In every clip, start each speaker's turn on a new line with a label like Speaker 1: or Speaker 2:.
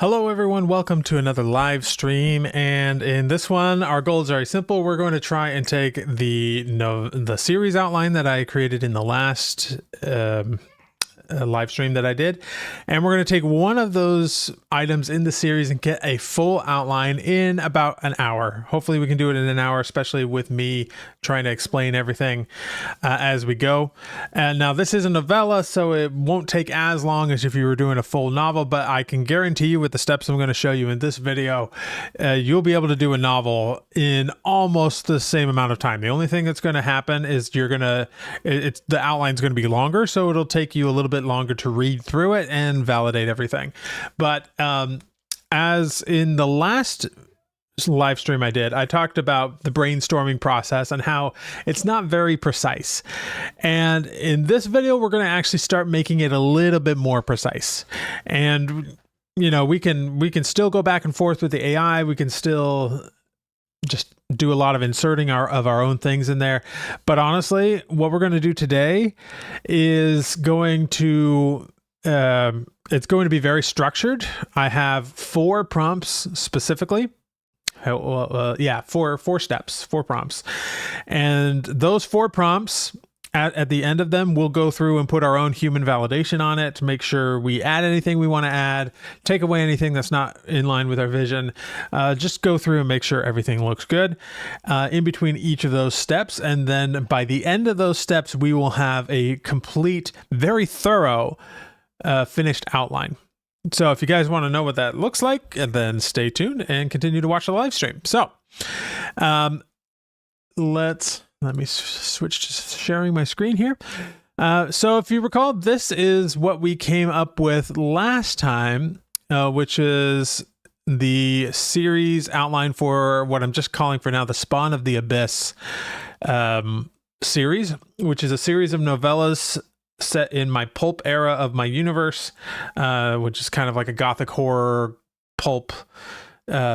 Speaker 1: Hello everyone, welcome to another live stream, and in this one our goal is very simple. We're going to try and take the series outline that I created in the last live stream that I did, and we're going to take one of those items in the series and get a full outline in about an hour. Hopefully we can do it in an hour, especially with me trying to explain everything as we go. And now this is a novella, so it won't take as long as if you were doing a full novel, but I can guarantee you with the steps I'm going to show you in this video, you'll be able to do a novel in almost the same amount of time. The only thing that's going to happen is the outline's going to be longer, so it'll take you a little bit longer to read through it and validate everything. But as in the last live stream I talked about the brainstorming process and how it's not very precise. And in this video, we're going to actually start making it a little bit more precise. And you know, we can still go back and forth with the AI. We can still just do a lot of inserting of our own things in there. But honestly, what we're going to do today is going to it's going to be very structured. I have 4 prompts specifically. Four steps, 4 prompts. And those 4 prompts, at the end of them, we'll go through and put our own human validation on it to make sure we add anything we want to add, take away anything that's not in line with our vision, just go through and make sure everything looks good in between each of those steps. And then by the end of those steps, we will have a complete, very thorough finished outline. So if you guys want to know what that looks like, then stay tuned and continue to watch the live stream. So let me switch to sharing my screen here. So if you recall, this is what we came up with last time, which is the series outline for what I'm just calling for now the Spawn of the Abyss series, which is a series of novellas set in my pulp era of my universe, which is kind of like a gothic horror pulp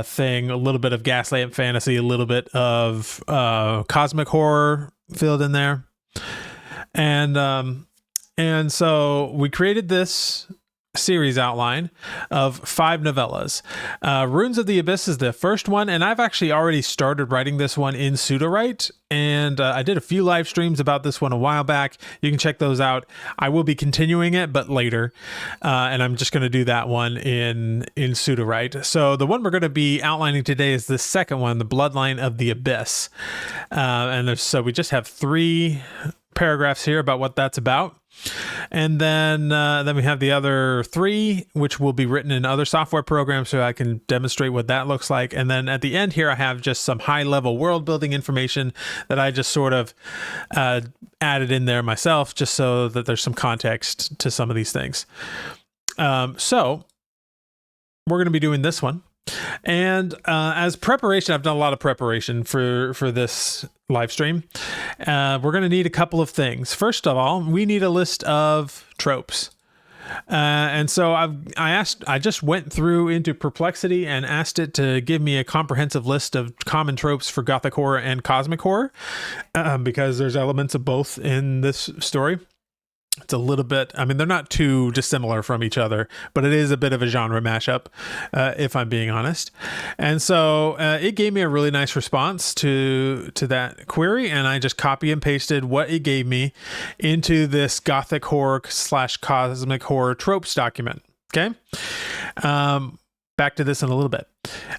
Speaker 1: thing, a little bit of gaslamp fantasy, a little bit of cosmic horror filled in there. And so we created this series outline of 5 novellas. Runes of the Abyss is the first one, and I've actually already started writing this one in Pseudowrite, and I did a few live streams about this one a while back. You can check those out. I will be continuing it, but later, and I'm just going to do that one in Pseudowrite. So the one we're going to be outlining today is the second one, the Bloodline of the Abyss, so we just have 3 paragraphs here about what that's about. And then we have the other 3, which will be written in other software programs so I can demonstrate what that looks like. And then at the end here, I have just some high-level world building information that I just sort of added in there myself, just so that there's some context to some of these things. So we're going to be doing this one. And as preparation, I've done a lot of preparation for this live stream. We're going to need a couple of things. First of all, we need a list of tropes. And so I just went through into Perplexity and asked it to give me a comprehensive list of common tropes for gothic horror and cosmic horror, because there's elements of both in this story. It's a little bit, I mean, they're not too dissimilar from each other, but it is a bit of a genre mashup, if I'm being honest. And so it gave me a really nice response to that query, and I just copy and pasted what it gave me into this gothic horror / cosmic horror tropes document. Okay. Back to this in a little bit.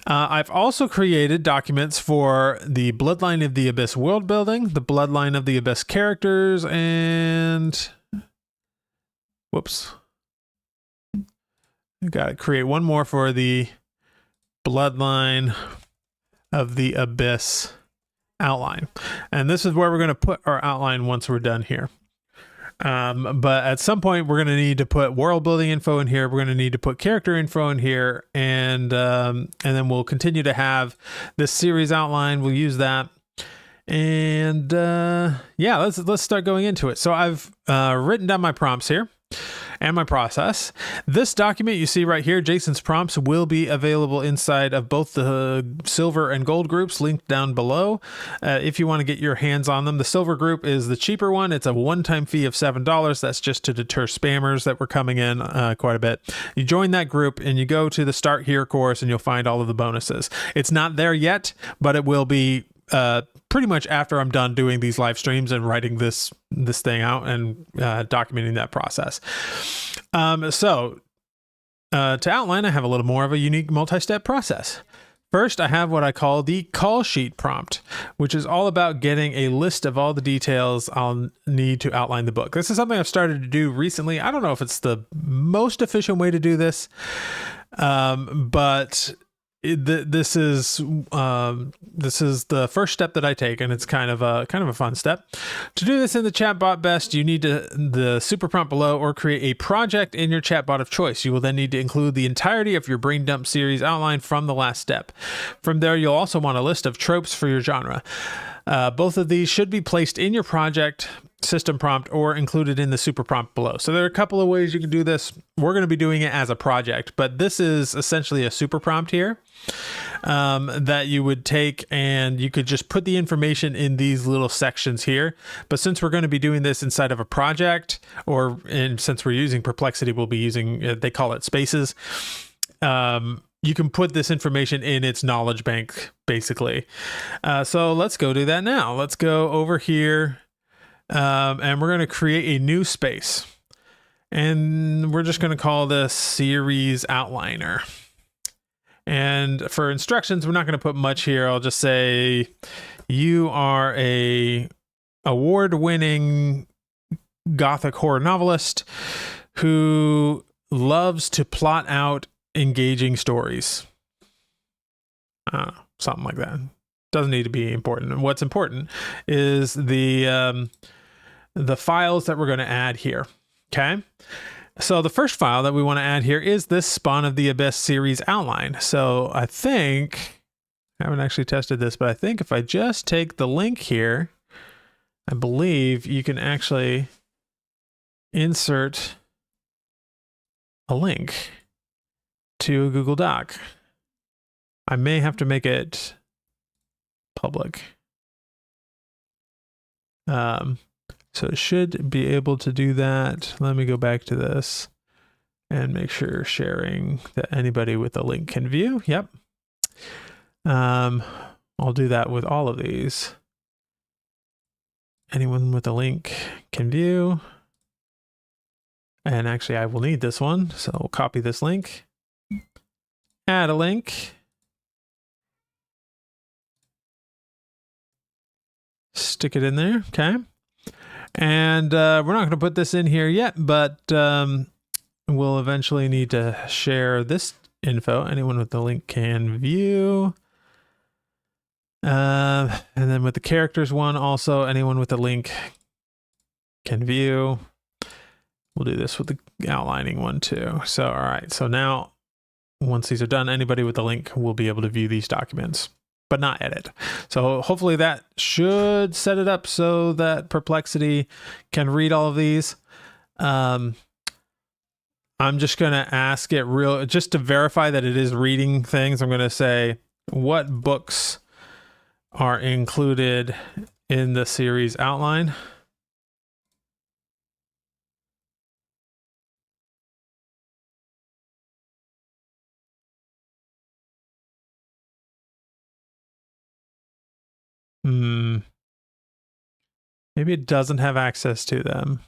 Speaker 1: I've also created documents for the Bloodline of the Abyss world building, the Bloodline of the Abyss characters, and whoops. Got to create one more for the Bloodline of the Abyss outline. And this is where we're going to put our outline once we're done here. But at some point we're going to need to put world building info in here. We're going to need to put character info in here, and then we'll continue to have this series outline. We'll use that. And let's start going into it. So I've written down my prompts here. and my process. This document you see right here, Jason's prompts, will be available inside of both the silver and gold groups linked down below. If you want to get your hands on them, the silver group is the cheaper one. It's a one-time fee of $7. That's just to deter spammers that were coming in quite a bit. You join that group and you go to the Start Here course and you'll find all of the bonuses. It's not there yet, but it will be pretty much after I'm done doing these live streams and writing this thing out and documenting that process. To outline, I have a little more of a unique multi-step process. First, I have what I call the call sheet prompt, which is all about getting a list of all the details I'll need to outline the book. This is something I've started to do recently. I don't know if it's the most efficient way to do this, but this is the first step that I take, and it's kind of a fun step. To do this in the chatbot best, you need the super prompt below or create a project in your chatbot of choice. You will then need to include the entirety of your brain dump series outline from the last step. From there, you'll also want a list of tropes for your genre. Both of these should be placed in your project system prompt or included in the super prompt below. So there are a couple of ways you can do this. We're going to be doing it as a project, but this is essentially a super prompt here that you would take, and you could just put the information in these little sections here. But since we're going to be doing this inside of a project, and since we're using Perplexity, we'll be using, they call it spaces. You can put this information in its knowledge bank, basically. So let's go do that now. Let's go over here. And we're going to create a new space, and we're just going to call this series outliner. And for instructions, we're not going to put much here. I'll just say you are a award-winning gothic horror novelist who loves to plot out engaging stories. Something like that. Doesn't need to be important. And what's important is the files that we're going to add here. Okay. So the first file that we want to add here is this Spawn of the Abyss series outline. So I think, I haven't actually tested this, but I think if I just take the link here, I believe you can actually insert a link to a Google Doc. I may have to make it public. So it should be able to do that. Let me go back to this and make sure sharing that anybody with a link can view. Yep. I'll do that with all of these. Anyone with a link can view. And actually I will need this one. So we'll copy this link, add a link, stick it in there. Okay. And we're not going to put this in here yet, but we'll eventually need to share this info. Anyone with the link can view. And then with the characters one, also anyone with the link can view. We'll do this with the outlining one too. So, all right. So now once these are done, anybody with the link will be able to view these documents, but not edit. So hopefully that should set it up so that Perplexity can read all of these. I'm just going to ask it just to verify that it is reading things. I'm going to say, what books are included in the series outline? Maybe it doesn't have access to them,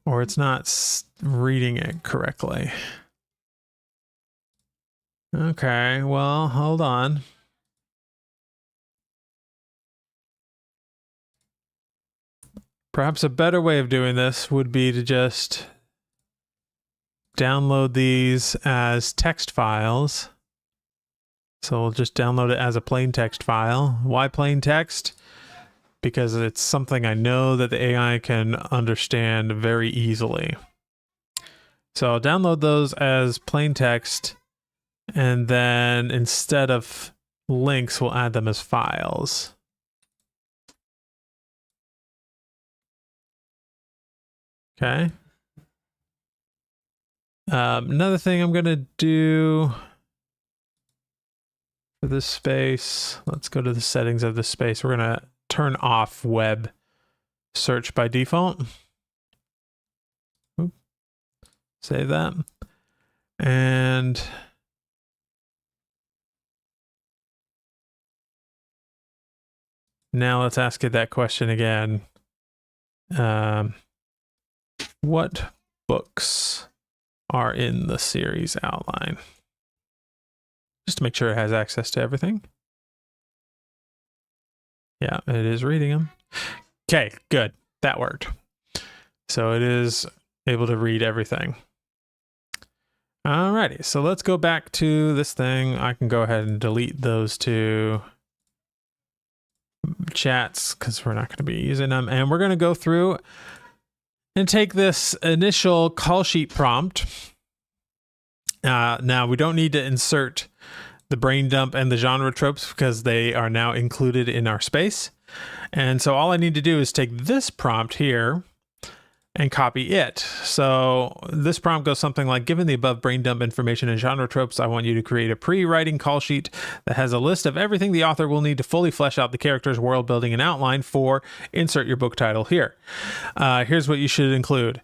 Speaker 1: or it's not reading it correctly. Okay, well, hold on. Perhaps a better way of doing this would be to just download these as text files. So we'll just download it as a plain text file. Why plain text? Because it's something I know that the AI can understand very easily. So I'll download those as plain text, and then instead of links, we'll add them as files. Okay. Another thing I'm going to do for this space, let's go to the settings of the space. We're going to turn off web search by default. Oop. Save that. And now let's ask it that question again. What books are in the series outline? Just to make sure it has access to everything. Yeah, it is reading them. Okay, good. That worked. So it is able to read everything. Alrighty, so let's go back to this thing. I can go ahead and delete those two chats because we're not going to be using them. And we're going to go through and take this initial call sheet prompt. Now, we don't need to insert the brain dump and the genre tropes because they are now included in our space. And so all I need to do is take this prompt here and copy it. So this prompt goes something like, given the above brain dump information and genre tropes, I want you to create a pre-writing call sheet that has a list of everything the author will need to fully flesh out the character's world building and outline for insert your book title here. Here's what you should include.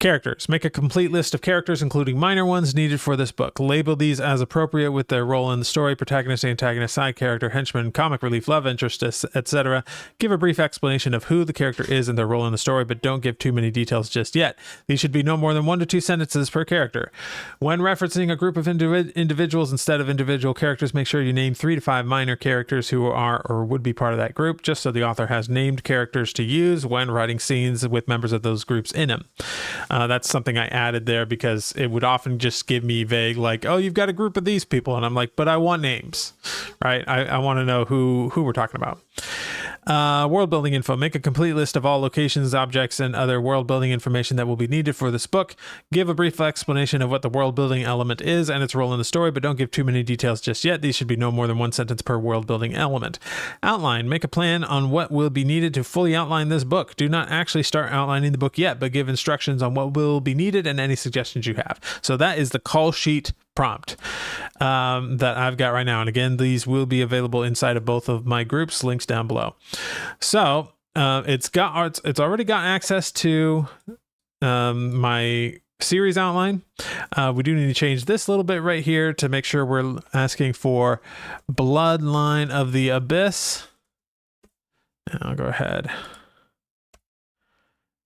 Speaker 1: Characters. Make a complete list of characters, including minor ones, needed for this book. Label these as appropriate with their role in the story: protagonist, antagonist, side character, henchman, comic relief, love interest, etc. Give a brief explanation of who the character is and their role in the story, but don't give too many details just yet. These should be no more than 1 to 2 sentences per character. When referencing a group of individuals instead of individual characters, make sure you name 3 to 5 minor characters who are or would be part of that group, just so the author has named characters to use when writing scenes with members of those groups in them. That's something I added there because it would often just give me vague, like, oh, you've got a group of these people. And I'm like, but I want names, right? I want to know who we're talking about. World building info. Make a complete list of all locations, objects, and other world building information that will be needed for this book. Give a brief explanation of what the world building element is and its role in the story, but don't give too many details just yet. These should be no more than 1 sentence per world building element. Outline. Make a plan on what will be needed to fully outline this book. Do not actually start outlining the book yet, but give instructions on what will be needed and any suggestions you have. So that is the call sheet prompt that I've got right now. And again, these will be available inside of both of my groups, links down below. So it's already got access to my series outline. We do need to change this little bit right here to make sure we're asking for Bloodline of the Abyss. And I'll go ahead.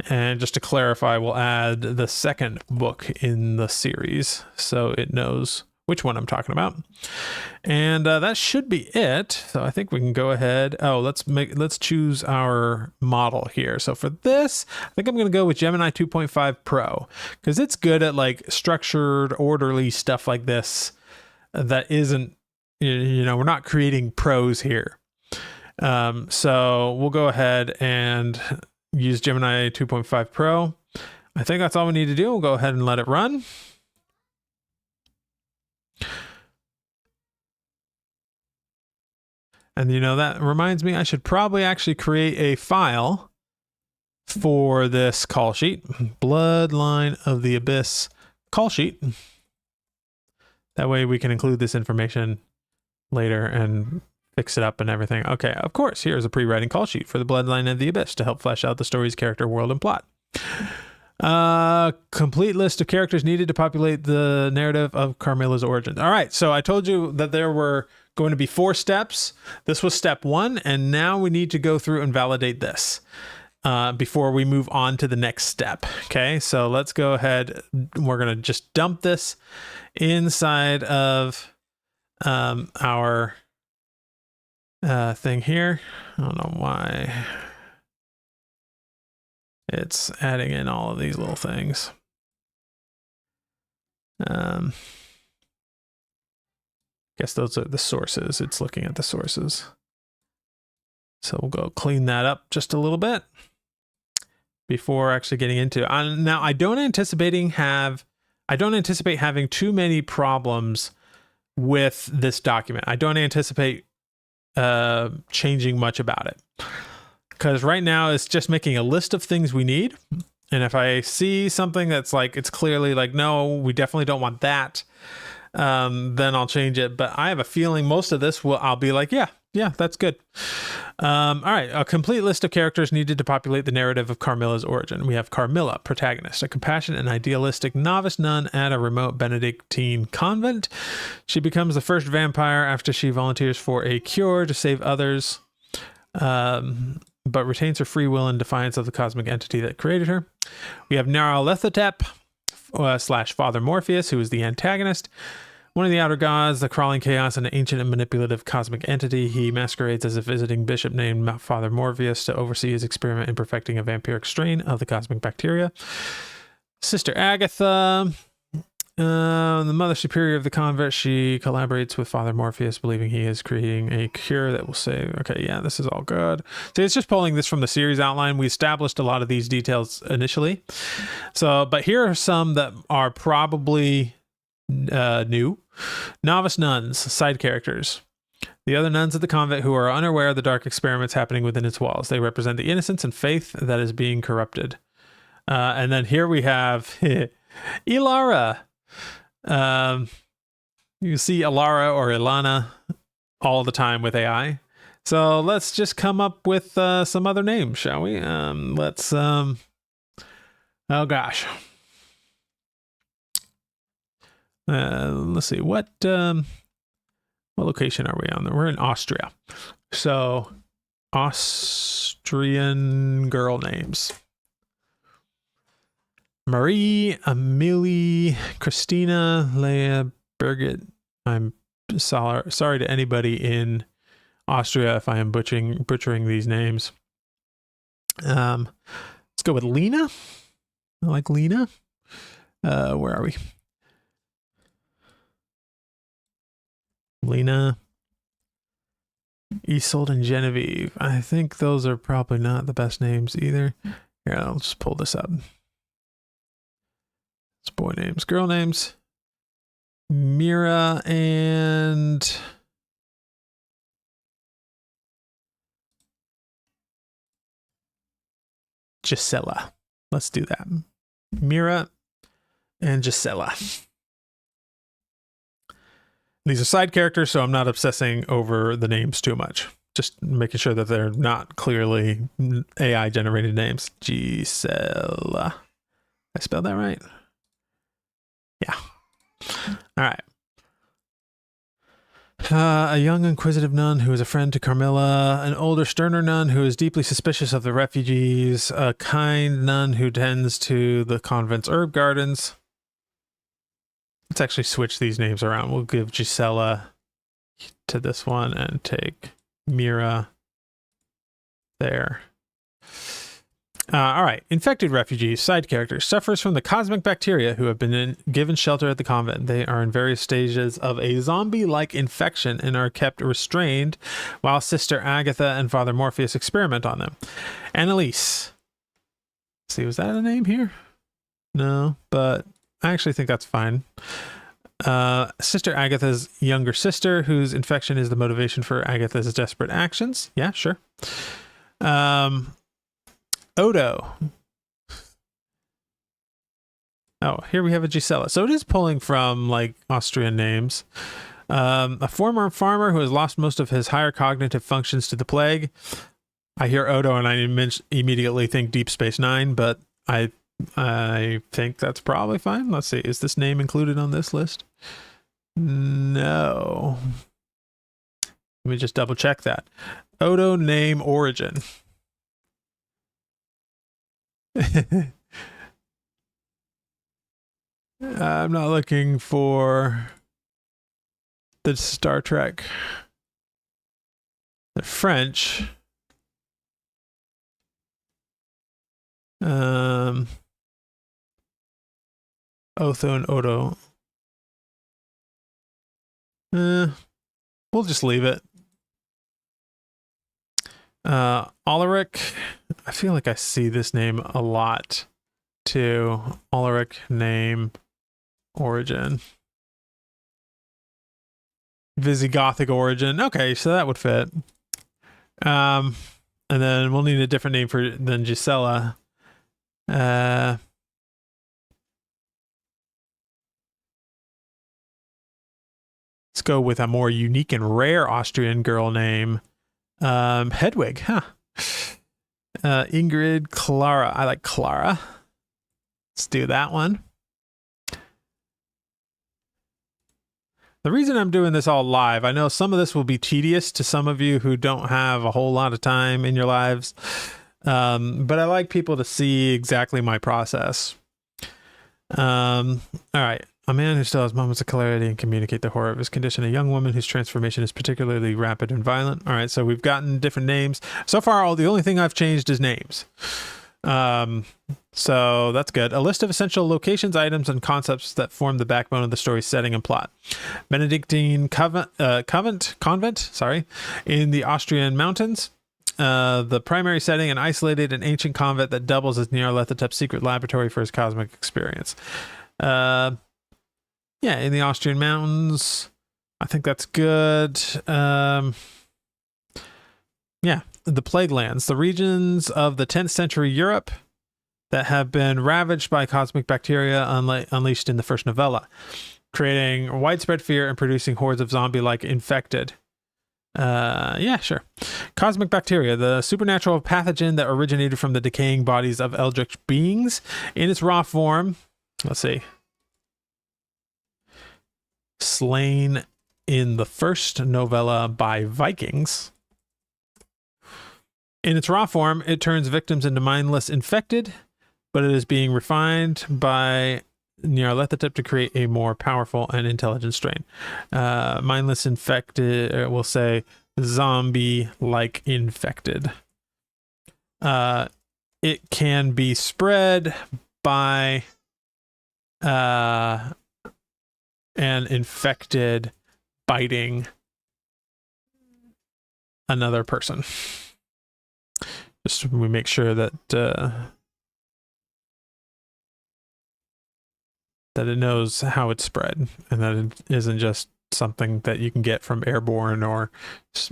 Speaker 1: And just to clarify, we'll add the second book in the series so it knows which one I'm talking about. And that should be it. So I think we can go ahead. Oh, let's choose our model here. So for this, I think I'm going to go with Gemini 2.5 Pro because it's good at like structured, orderly stuff like this. That isn't, we're not creating pros here. So we'll go ahead and use Gemini 2.5 Pro. I think that's all we need to do. We'll go ahead and let it run. And that reminds me, I should probably actually create a file for this call sheet. Bloodline of the Abyss call sheet. That way we can include this information later and fix it up and everything. Okay, of course, here's a pre-writing call sheet for the Bloodline of the Abyss to help flesh out the story's character, world, and plot. Complete list of characters needed to populate the narrative of Carmilla's origins. All right, so I told you that there were going to be 4 steps. This was step 1, and now we need to go through and validate this before we move on to the next step. Okay, so let's go ahead. We're going to just dump this inside of our thing here. I don't know why it's adding in all of these little things. Guess those are the sources. It's looking at the sources. So we'll go clean that up just a little bit before actually getting into it. Now I don't anticipate having too many problems with this document. I don't anticipate changing much about it because right now it's just making a list of things we need. And if I see something that's like, it's clearly like, no, we definitely don't want that, then I'll change it. But I have a feeling most of this I'll be like, yeah, that's good. All right, a complete list of characters needed to populate the narrative of Carmilla's origin. We have Carmilla, protagonist, a compassionate and idealistic novice nun at a remote Benedictine convent. She becomes the first vampire after she volunteers for a cure to save others, but retains her free will in defiance of the cosmic entity that created her. We have Nyarlathotep / Father Morpheus, who is the antagonist. One of the outer gods, the crawling chaos, and an ancient and manipulative cosmic entity. He masquerades as a visiting bishop named Father Morpheus to oversee his experiment in perfecting a vampiric strain of the cosmic bacteria. Sister Agatha, the mother superior of the convent, she collaborates with Father Morpheus, believing he is creating a cure that will save. Okay, yeah, this is all good. So it's just pulling this from the series outline. We established a lot of these details initially. But here are some that are probably new. Novice nuns, side characters. The other nuns at the convent who are unaware of the dark experiments happening within its walls. They represent the innocence and faith that is being corrupted. And then here we have Ilara. You see Ilara or Ilana all the time with AI. So let's just come up with some other names, shall we? Oh gosh. Let's see, what location are we on? We're in Austria. So Austrian girl names. Marie, Amelie, Christina, Leah, Birgit. I'm sorry to anybody in Austria if I am butchering these names. Let's go with Lena. I like Lena. Where are we? Lena, Isolde, and Genevieve. I think those are probably not the best names either. Here, I'll just pull this up. It's boy names, girl names. Mira and Gisela. Let's do that. Mira and Gisela. These are side characters, so I'm not obsessing over the names too much. Just making sure that they're not clearly AI generated names. Gisela. I spelled that right? Yeah. All right. A young inquisitive nun who is a friend to Carmilla, an older sterner nun who is deeply suspicious of the refugees, a kind nun who tends to the convent's herb gardens. Let's actually switch these names around. We'll give Gisela to this one and take Mira there. All right. Infected refugees, side characters, suffers from the cosmic bacteria who have been given shelter at the convent. They are in various stages of a zombie-like infection and are kept restrained while Sister Agatha and Father Morpheus experiment on them. Annalise. See, was that a name here? No, but I actually think that's fine. Sister Agatha's younger sister, whose infection is the motivation for Agatha's desperate actions. Yeah, sure. Odo. Oh, here we have a Gisela. So it is pulling from like Austrian names. A former farmer who has lost most of his higher cognitive functions to the plague. I hear Odo and I immediately think Deep Space Nine, but I think that's probably fine. Let's see. Is this name included on this list? No. Let me just double check that. Odo name origin. I'm not looking for the Star Trek. The French. Otho and Odo. We'll just leave it. Ulrich. I feel like I see this name a lot too. Ulrich name origin. Visigothic origin. Okay, so that would fit. And then we'll need a different name than Gisela. Let's go with a more unique and rare Austrian girl name. Hedwig, huh? Ingrid Clara. I like Clara. Let's do that one. The reason I'm doing this all live, I know some of this will be tedious to some of you who don't have a whole lot of time in your lives, but I like people to see exactly my process. All right. A man who still has moments of clarity and communicate the horror of his condition. A young woman whose transformation is particularly rapid and violent. All right, so we've gotten different names. So far, the only thing I've changed is names. So that's good. A list of essential locations, items, and concepts that form the backbone of the story's setting and plot. Benedictine convent, in the Austrian mountains. The primary setting, an isolated and ancient convent that doubles as Nyarlathotep's secret laboratory for his cosmic experience. In the Austrian mountains. I think that's good. The Plague Lands, the regions of the 10th century Europe that have been ravaged by cosmic bacteria unleashed in the first novella, creating widespread fear and producing hordes of zombie-like infected. Sure. Cosmic bacteria, the supernatural pathogen that originated from the decaying bodies of eldritch beings. In its raw form, let's see, slain in the first novella by Vikings. In its raw form, it turns victims into mindless infected, but it is being refined by Nyarlathotep to create a more powerful and intelligent strain. Mindless infected, we'll say zombie-like infected. It can be spread by an infected biting another person. Just we make sure that that it knows how it's spread and that it isn't just something that you can get from airborne or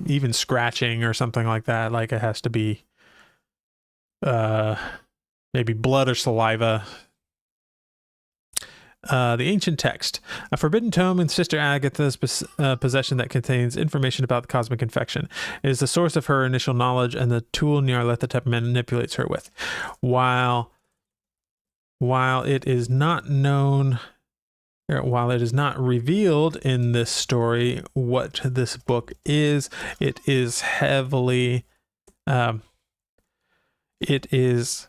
Speaker 1: even scratching or something like that. Like it has to be maybe blood or saliva. The ancient text, a forbidden tome in Sister Agatha's possession that contains information about the cosmic infection. It is the source of her initial knowledge and the tool Nyarlathotep manipulates her with. While it is not known, while it is not revealed in this story what this book is, it is heavily, it is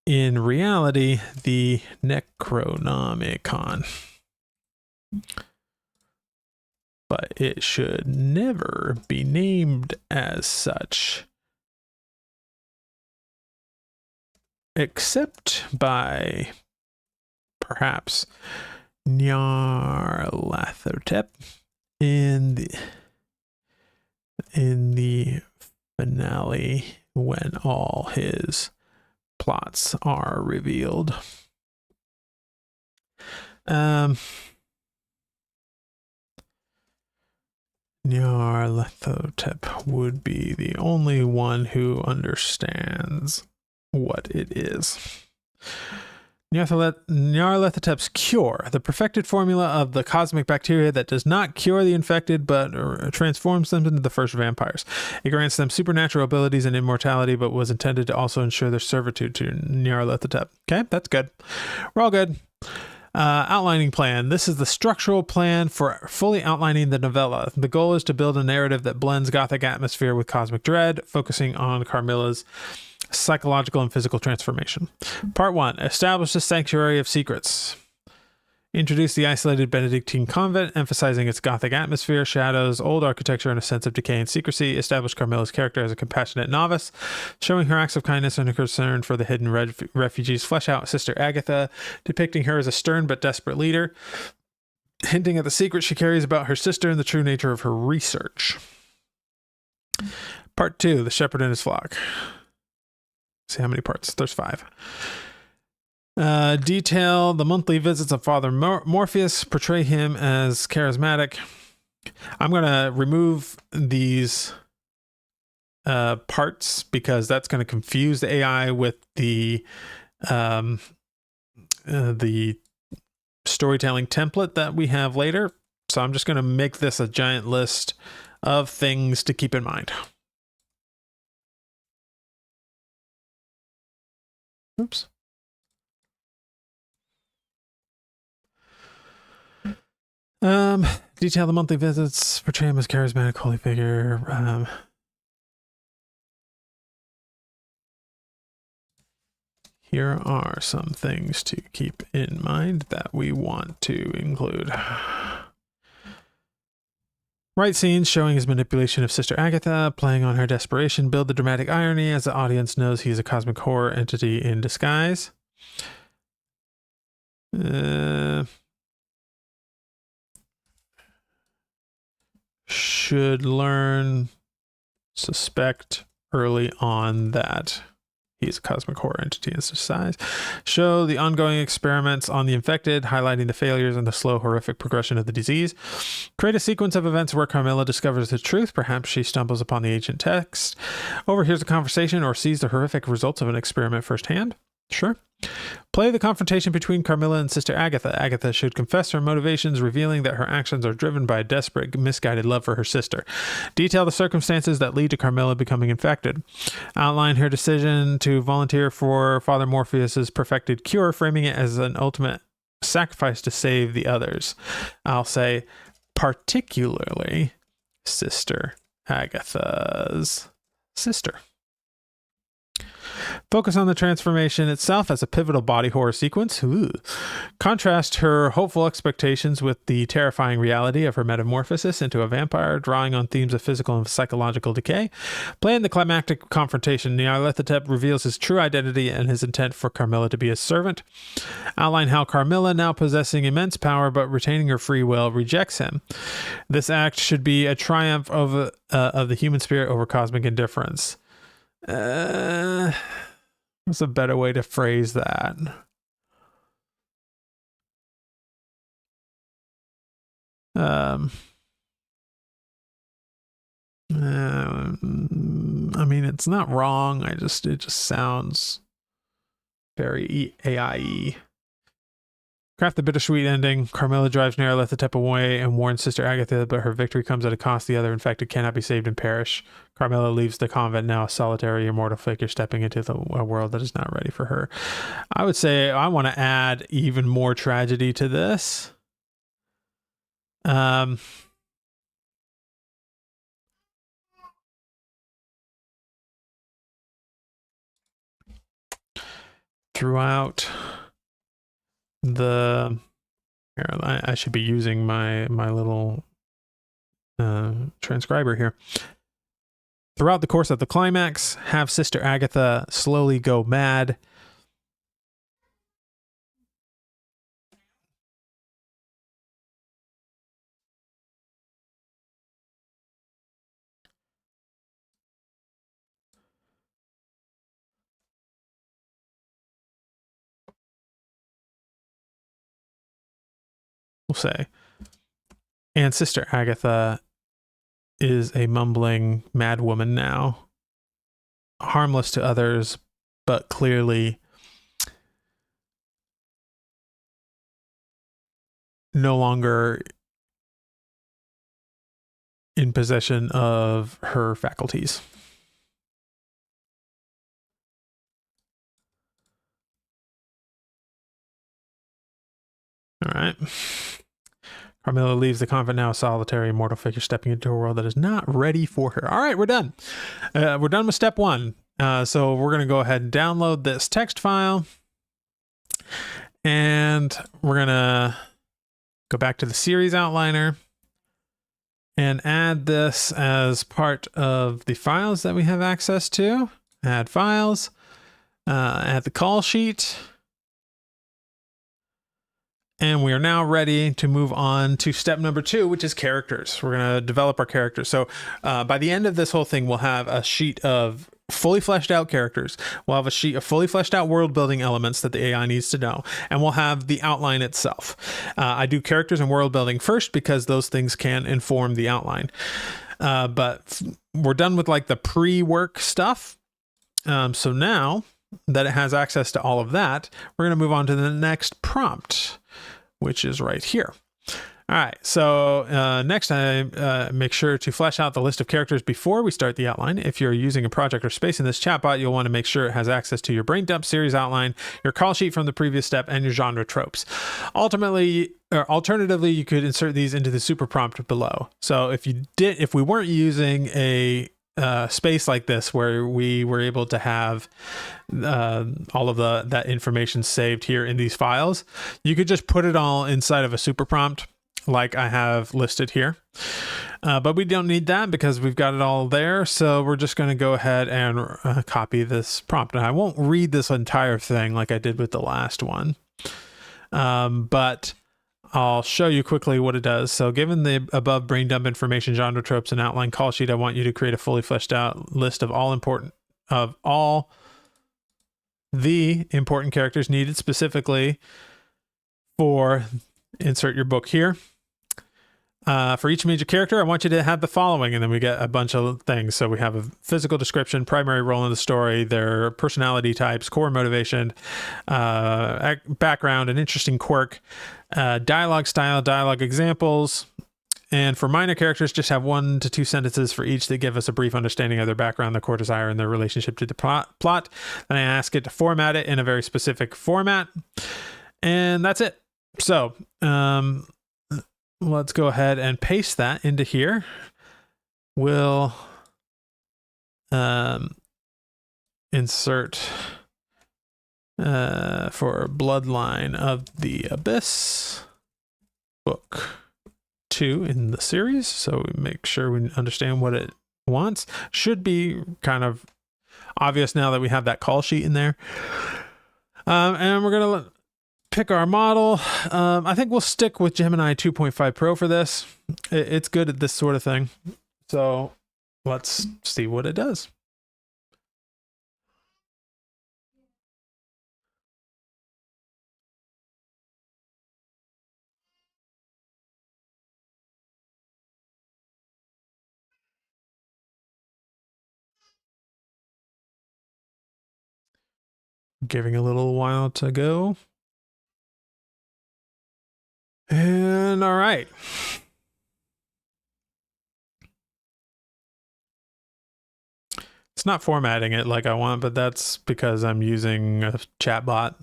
Speaker 1: in reality the Necronomicon. But it should never be named as such, except by perhaps Nyarlathotep in the finale when all his plots are revealed. Nyarlathotep would be the only one who understands what it is. Nyarlathotep's cure, the perfected formula of the cosmic bacteria that does not cure the infected but transforms them into the first vampires. It grants them supernatural abilities and immortality, but was intended to also ensure their servitude to Nyarlathotep. Okay, that's good. We're all good. Outlining plan. This is the structural plan for fully outlining the novella. The goal is to build a narrative that blends gothic atmosphere with cosmic dread, focusing on Carmilla's psychological and physical transformation. Part 1. Establish the sanctuary of secrets. Introduce the isolated Benedictine convent, emphasizing its gothic atmosphere, shadows, old architecture, and a sense of decay and secrecy. Establish Carmilla's character as a compassionate novice, showing her acts of kindness and her concern for the hidden refugees. Flesh out Sister Agatha, depicting her as a stern but desperate leader, hinting at the secret she carries about her sister and the true nature of her research. Part 2. The shepherd and his flock. See how many parts? There's 5. Detail the monthly visits of Father Morpheus, portray him as charismatic. I'm going to remove these parts because that's going to confuse the AI with the the storytelling template that we have later. So I'm just going to make this a giant list of things to keep in mind. Oops. Detail the monthly visits, portray him as charismatic holy figure. Here are some things to keep in mind that we want to include. Write scenes showing his manipulation of Sister Agatha, playing on her desperation, build the dramatic irony as the audience knows he is a cosmic horror entity in disguise. Should learn, suspect early on that he's a cosmic horror entity in disguise. Show the ongoing experiments on the infected, highlighting the failures and the slow, horrific progression of the disease. Create a sequence of events where Carmilla discovers the truth. Perhaps she stumbles upon the ancient text, overhears a conversation, or sees the horrific results of an experiment firsthand. Sure. Play the confrontation between Carmilla and Sister Agatha. Agatha should confess her motivations, revealing that her actions are driven by a desperate, misguided love for her sister. Detail the circumstances that lead to Carmilla becoming infected. Outline her decision to volunteer for Father Morpheus's perfected cure, framing it as an ultimate sacrifice to save the others. I'll say, particularly Sister Agatha's sister. Focus on the transformation itself as a pivotal body horror sequence. Ooh. Contrast her hopeful expectations with the terrifying reality of her metamorphosis into a vampire, drawing on themes of physical and psychological decay. Play in the climactic confrontation. Nyarlathotep reveals his true identity and his intent for Carmilla to be his servant. Outline how Carmilla, now possessing immense power but retaining her free will, rejects him. This act should be a triumph of the human spirit over cosmic indifference. What's a better way to phrase that? I mean, it's not wrong. It just sounds very AI-y. Craft the bittersweet ending. Carmilla drives Nyarlathotep away and warns Sister Agatha, but her victory comes at a cost. The other infected cannot be saved and perish. Carmilla leaves the convent, now a solitary, immortal figure stepping into a world that is not ready for her. I would say I want to add even more tragedy to this. Throughout the... Here, I should be using my little transcriber here. Throughout the course of the climax, have Sister Agatha slowly go mad. We'll say. And Sister Agatha is a mumbling mad woman now, harmless to others, but clearly no longer in possession of her faculties. All right. Carmilla leaves the convent, now a solitary immortal figure stepping into a world that is not ready for her. All right, we're done. We're done with step one. So we're going to go ahead and download this text file. And we're going to go back to the series outliner and add this as part of the files that we have access to. Add files, add the call sheet. And we are now ready to move on to step number 2, which is characters. We're going to develop our characters. So by the end of this whole thing, we'll have a sheet of fully fleshed out characters. We'll have a sheet of fully fleshed out world building elements that the AI needs to know. And we'll have the outline itself. I do characters and world building first because those things can inform the outline. But we're done with like the pre-work stuff. So now that it has access to all of that, we're going to move on to the next prompt, which is right here. All right, so next time, make sure to flesh out the list of characters before we start the outline. If you're using a project or space in this chatbot, you'll want to make sure it has access to your brain dump series outline, your call sheet from the previous step, and your genre tropes. Alternatively, you could insert these into the super prompt below. So if we weren't using a space like this where we were able to have all of that information saved here in these files, you could just put it all inside of a super prompt like I have listed here. But we don't need that because we've got it all there. So we're just going to go ahead and copy this prompt. And I won't read this entire thing like I did with the last one. But I'll show you quickly what it does. So given the above brain dump information, genre tropes, and outline call sheet, I want you to create a fully fleshed out list of all the important characters needed specifically for insert your book here. For each major character, I want you to have the following, and then we get a bunch of things. So we have a physical description, primary role in the story, their personality types, core motivation, background, an interesting quirk, dialogue style, dialogue examples. And for minor characters, just have 1 to 2 sentences for each that give us a brief understanding of their background, their core desire, and their relationship to the plot. Then I ask it to format it in a very specific format. And that's it. So, let's go ahead and paste that into here. We'll insert for Bloodline of the Abyss, book 2 in the series. So we make sure we understand what it wants. Should be kind of obvious now that we have that call sheet in there. And we're going to pick our model. I think we'll stick with Gemini 2.5 Pro for this. It's good at this sort of thing. So let's see what it does. Giving a little while to go. And all right. It's not formatting it like I want, but that's because I'm using a chatbot.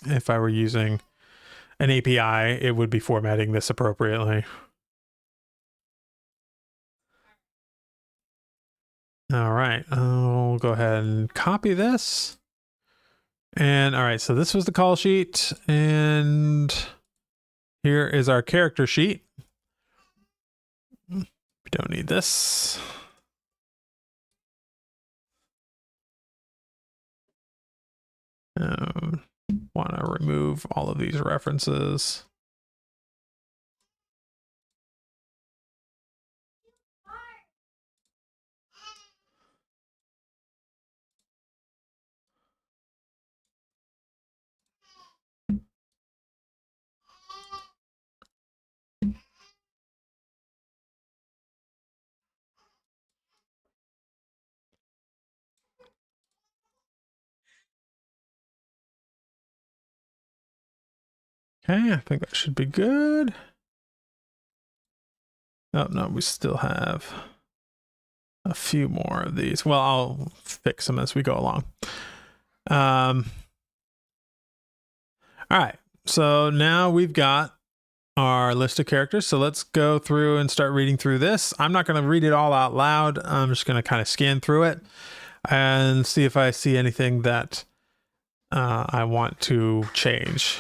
Speaker 1: If I were using an API, it would be formatting this appropriately. All right, I'll go ahead and copy this. And all right, so this was the call sheet, and here is our character sheet. We don't need this. Want to remove all of these references. Okay, I think that should be good. Oh, no, we still have a few more of these. Well, I'll fix them as we go along. All right, so now we've got our list of characters. So let's go through and start reading through this. I'm not going to read it all out loud. I'm just going to kind of scan through it and see if I see anything that I want to change.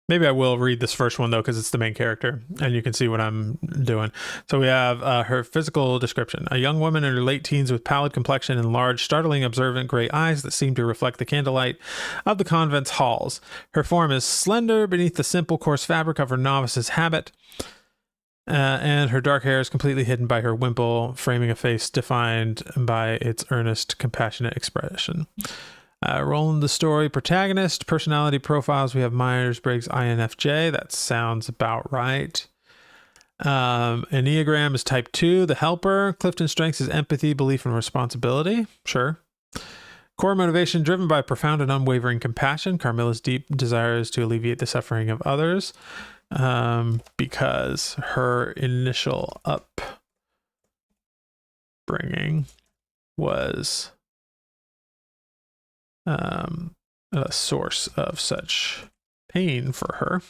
Speaker 1: Maybe I will read this first one, though, because it's the main character, and you can see what I'm doing. So we have her physical description. A young woman in her late teens with pallid complexion and large, startling, observant gray eyes that seem to reflect the candlelight of the convent's halls. Her form is slender beneath the simple, coarse fabric of her novice's habit, and her dark hair is completely hidden by her wimple, framing a face defined by its earnest, compassionate expression. Role in the story, protagonist, personality profiles. We have Myers-Briggs INFJ. That sounds about right. Enneagram is type 2, the helper. Clifton's strengths is empathy, belief, and responsibility. Sure. Core motivation driven by profound and unwavering compassion. Carmilla's deep desire is to alleviate the suffering of others, because her initial upbringing was a source of such pain for her.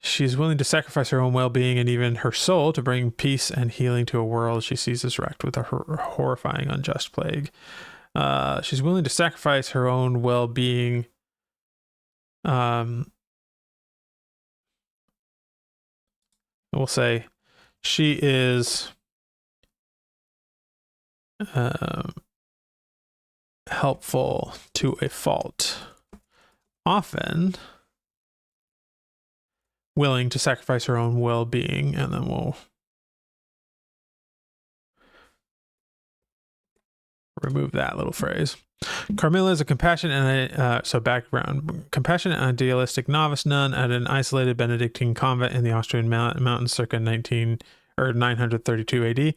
Speaker 1: She's willing to sacrifice her own well-being and even her soul to bring peace and healing to a world she sees as wrecked with a horrifying unjust plague. She's willing to sacrifice her own well-being. We'll say she is helpful to a fault. Often willing to sacrifice her own well-being, and then we'll remove that little phrase. Carmilla is a compassionate and compassionate and idealistic novice nun at an isolated Benedictine convent in the Austrian mountains circa 932 AD.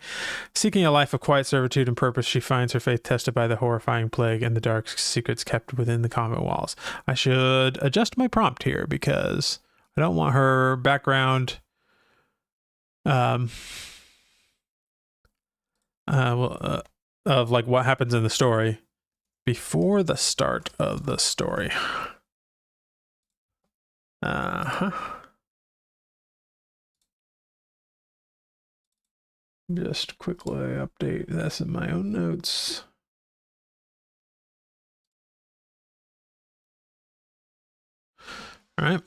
Speaker 1: Seeking a life of quiet servitude and purpose, she finds her faith tested by the horrifying plague and the dark secrets kept within the convent walls. I should adjust my prompt here because I don't want her background of like what happens in the story before the start of the story. Just quickly update this in my own notes. All right.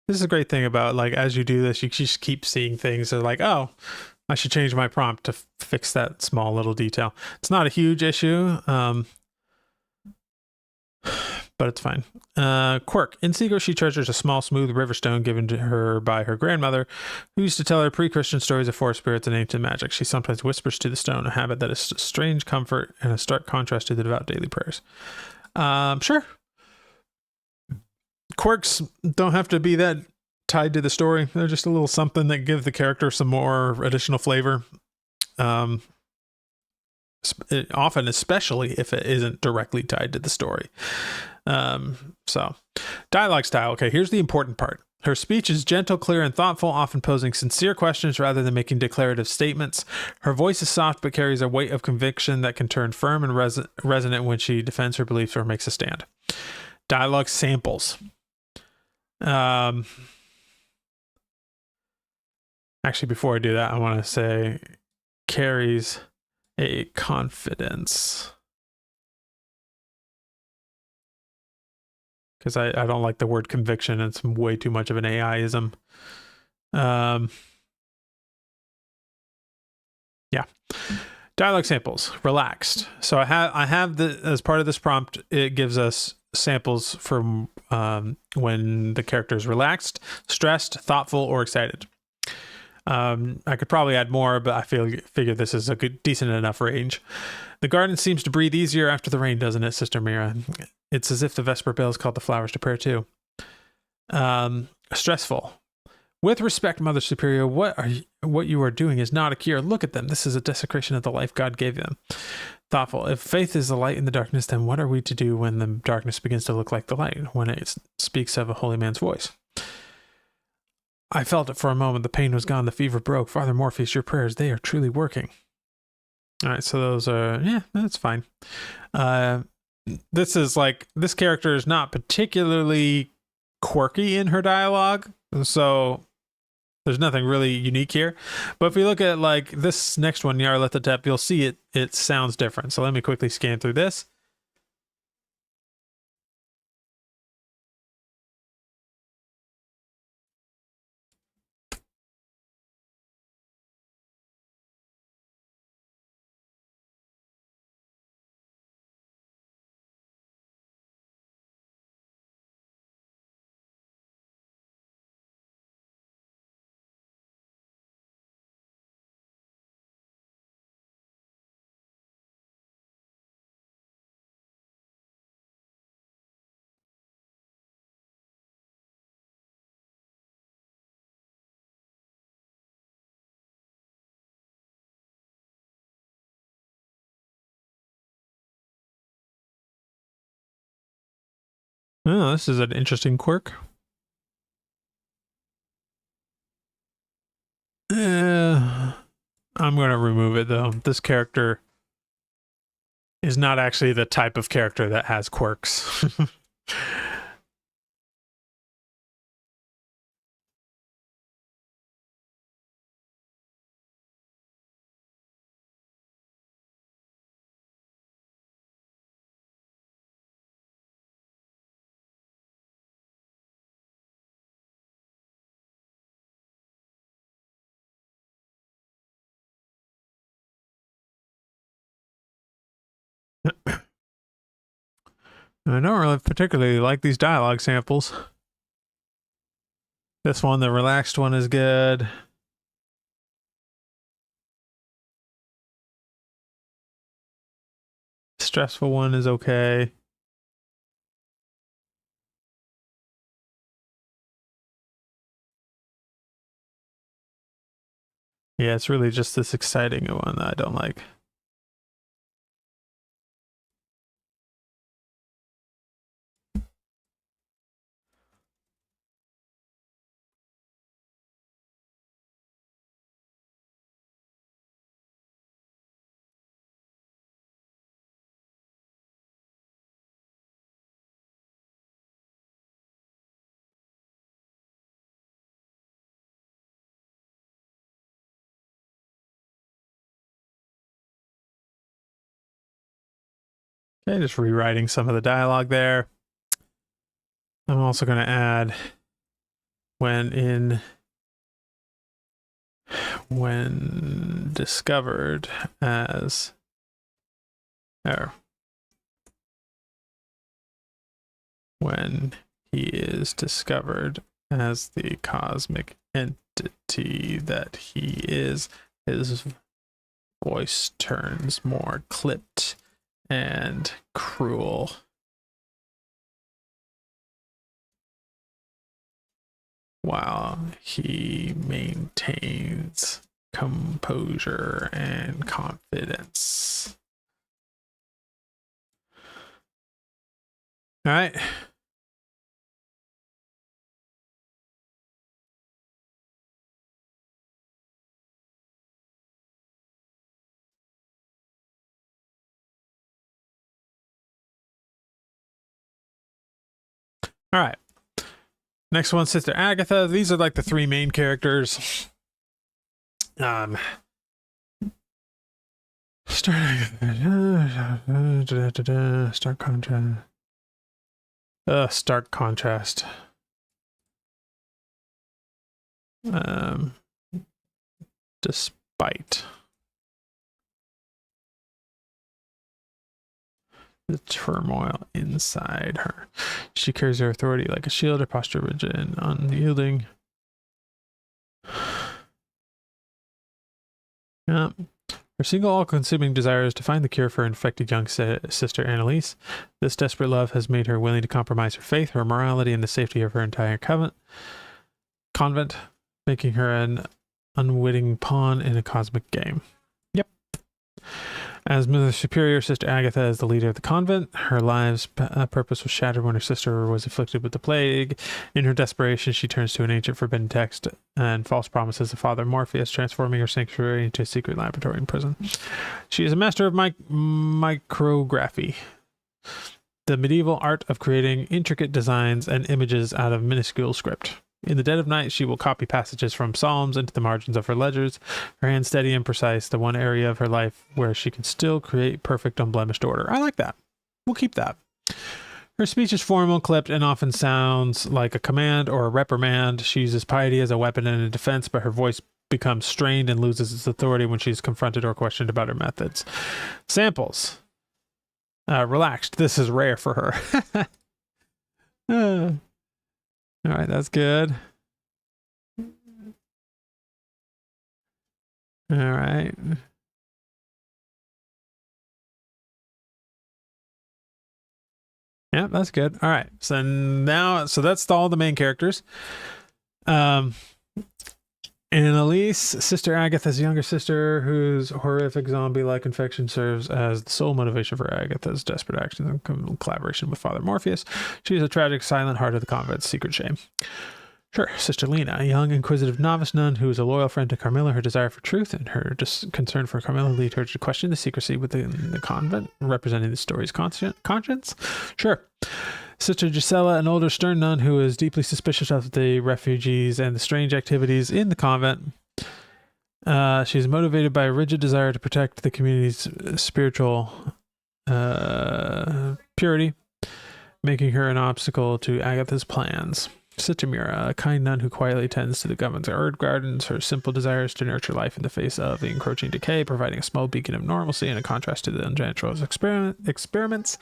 Speaker 1: This is a great thing about, like, as you do this, you just keep seeing things that are like, oh, I should change my prompt to fix that small little detail. It's not a huge issue, but it's fine. Quirk. In secret, she treasures a small, smooth river stone given to her by her grandmother, who used to tell her pre-Christian stories of forest spirits and ancient magic. She sometimes whispers to the stone, a habit that is a strange comfort and a stark contrast to the devout daily prayers. Sure. Quirks don't have to be that tied to the story. They're just a little something that give the character some more additional flavor. Often, especially if it isn't directly tied to the story. So, dialogue style. Okay, here's the important part. Her speech is gentle, clear, and thoughtful, often posing sincere questions rather than making declarative statements. Her voice is soft but carries a weight of conviction that can turn firm and resonant when she defends her beliefs or makes a stand. Dialogue samples. Actually, before I do that, I want to say carries a confidence. Because I don't like the word conviction. It's way too much of an AI-ism. Yeah. Dialogue samples. Relaxed. So I have the, as part of this prompt, it gives us samples from when the character is relaxed, stressed, thoughtful, or excited. I could probably add more, but I figure this is a good, decent enough range. The garden seems to breathe easier after the rain, doesn't it, Sister Mira? It's as if the Vesper bells called the flowers to prayer too. Stressful. With respect, Mother Superior, what you are doing is not a cure. Look at them. This is a desecration of the life God gave them. Thoughtful. If faith is the light in the darkness, then what are we to do when the darkness begins to look like the light, when it speaks of a holy man's voice? I felt it for a moment. The pain was gone. The fever broke. Father Morpheus, your prayers, they are truly working. All right, so those are, yeah, that's fine. This is like, this character is not particularly quirky in her dialogue, so there's nothing really unique here. But if we look at like this next one, Nyarlathotep, you'll see it sounds different. So let me quickly scan through this. Oh, this is an interesting quirk. I'm going to remove it, though. This character is not actually the type of character that has quirks. I don't really particularly like these dialogue samples. This one, the relaxed one, is good. Stressful one is okay. Yeah, it's really just this exciting one that I don't like. Okay, just rewriting some of the dialogue there. I'm also going to add when discovered as when he is discovered as the cosmic entity that he is, his voice turns more clipped and cruel. While he maintains composure and confidence. All right. All right. Next one, Sister Agatha. These are like the three main characters. Stark contrast. Stark contrast. Despite the turmoil inside her, she carries her authority like a shield, her posture rigid and unyielding. Yeah. Her single all-consuming desire is to find the cure for her infected young sister Annalise. This desperate love has made her willing to compromise her faith, her morality, and the safety of her entire convent, making her an unwitting pawn in a cosmic game. Yep. As Mother Superior, Sister Agatha is the leader of the convent. Her life's purpose was shattered when her sister was afflicted with the plague. In her desperation, she turns to an ancient forbidden text and false promises of Father Morpheus, transforming her sanctuary into a secret laboratory and prison. She is a master of micrography, the medieval art of creating intricate designs and images out of minuscule script. In the dead of night, she will copy passages from Psalms into the margins of her ledgers, her hand steady and precise, the one area of her life where she can still create perfect, unblemished order. I like that. We'll keep that. Her speech is formal, clipped, and often sounds like a command or a reprimand. She uses piety as a weapon and a defense, but her voice becomes strained and loses its authority when she's confronted or questioned about her methods. Samples. Relaxed. This is rare for her. All right, that's good. All right. Yeah, that's good. All right. So that's all the main characters. And Annalise, Sister Agatha's younger sister, whose horrific zombie-like infection serves as the sole motivation for Agatha's desperate actions in collaboration with Father Morpheus. She is a tragic, silent heart of the convent's secret shame. Sure. Sister Lena, a young, inquisitive novice nun who is a loyal friend to Carmilla. Her desire for truth and her concern for Carmilla lead her to question the secrecy within the convent, representing the story's conscience. Sure. Sister Gisela, an older, stern nun who is deeply suspicious of the refugees and the strange activities in the convent. She's motivated by a rigid desire to protect the community's spiritual purity, making her an obstacle to Agatha's plans. Sister Mira, a kind nun who quietly tends to the convent's herb gardens. Her simple desires to nurture life in the face of the encroaching decay, providing a small beacon of normalcy in a contrast to the unnatural experiments.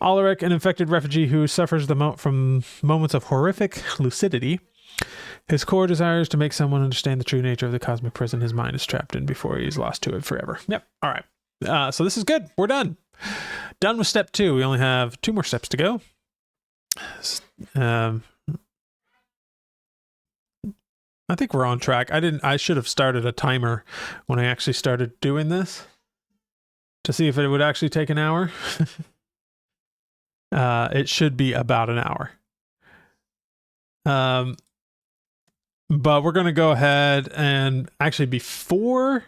Speaker 1: Alaric, an infected refugee who suffers from moments of horrific lucidity. His core desire is to make someone understand the true nature of the cosmic prison his mind is trapped in before he's lost to it forever. Yep. All right. So this is good. We're done. Done with step 2. We only have 2 more steps to go. I think we're on track. I should have started a timer when I actually started doing this to see if it would actually take an hour. It should be about an hour. But we're going to go ahead and actually, before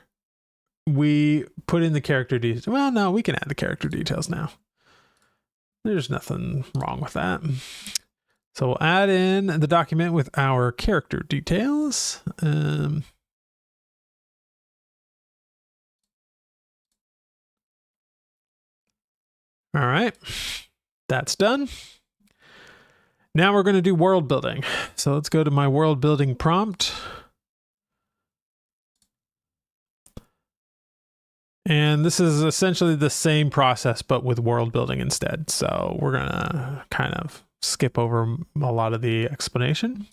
Speaker 1: we put in the character details, well, no, we can add the character details now. There's nothing wrong with that. So we'll add in the document with our character details. All right, that's done. Now we're going to do world building. So let's go to my world building prompt. And this is essentially the same process, but with world building instead. So we're going to kind of skip over a lot of the explanation.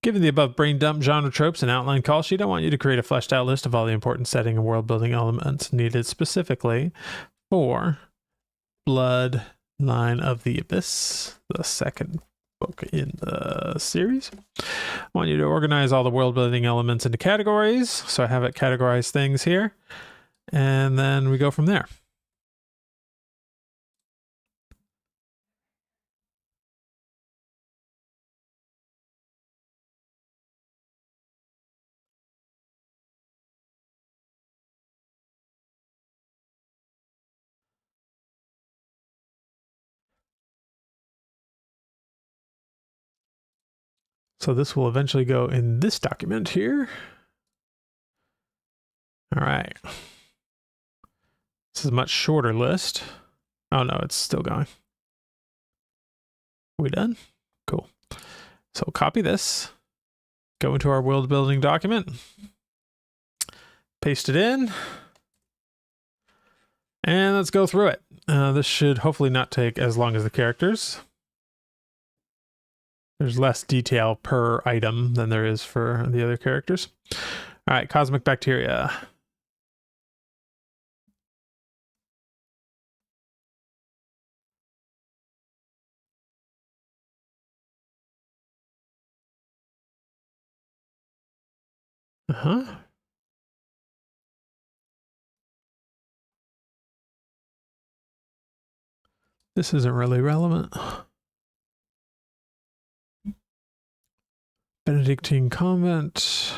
Speaker 1: Given the above brain dump genre tropes and outline call sheet, I want you to create a fleshed out list of all the important setting and world building elements needed specifically for Bloodline of the Abyss, the second book in the series. I want you to organize all the world building elements into categories. So I have it categorize things here. And then we go from there. So this will eventually go in this document here. All right. This is a much shorter list. Oh no, it's still going. We done? Cool. So copy this, go into our world building document, paste it in, and let's go through it. This should hopefully not take as long as the characters. There's less detail per item than there is for the other characters. All right, cosmic bacteria. This isn't really relevant. Benedictine convent.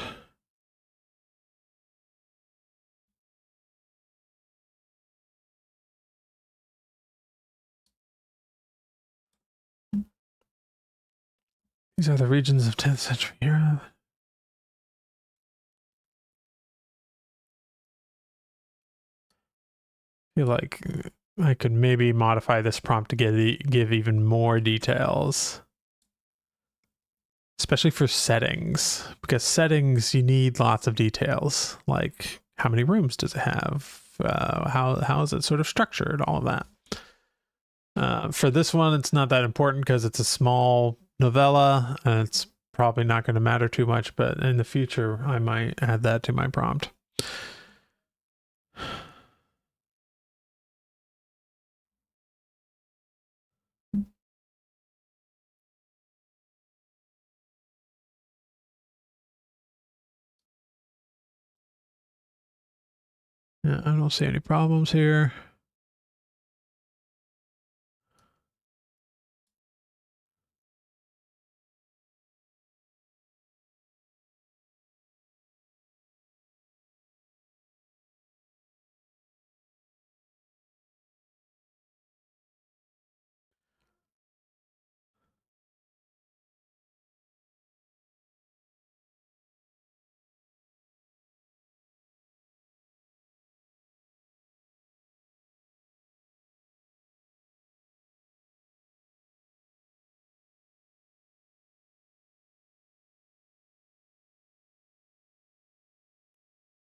Speaker 1: These are the regions of 10th century Europe. I feel like I could maybe modify this prompt to give even more details. Especially for settings, because settings, you need lots of details, like how many rooms does it have? How is it sort of structured? All of that. For this one, it's not that important because it's a small novella and it's probably not going to matter too much, but in the future, I might add that to my prompt. Yeah, I don't see any problems here.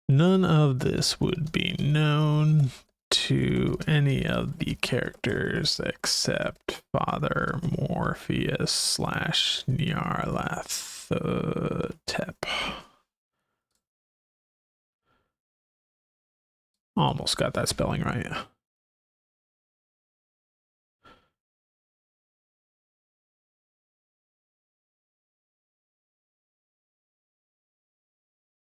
Speaker 1: None of this would be known to any of the characters except Father Morpheus / Nyarlathotep. Almost got that spelling right.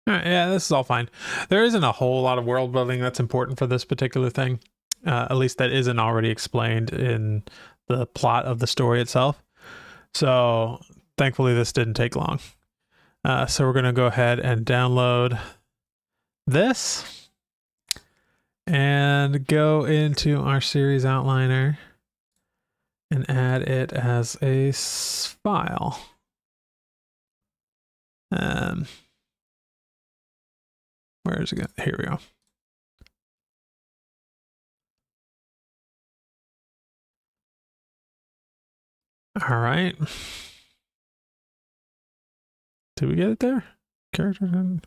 Speaker 1: All right, yeah, this is all fine. There isn't a whole lot of world building that's important for this particular thing. At least that isn't already explained in the plot of the story itself. So thankfully this didn't take long. So we're going to go ahead and download this and go into our series outliner and add it as a file. Where is it going? Here we go. All right. Did we get it there? Characters and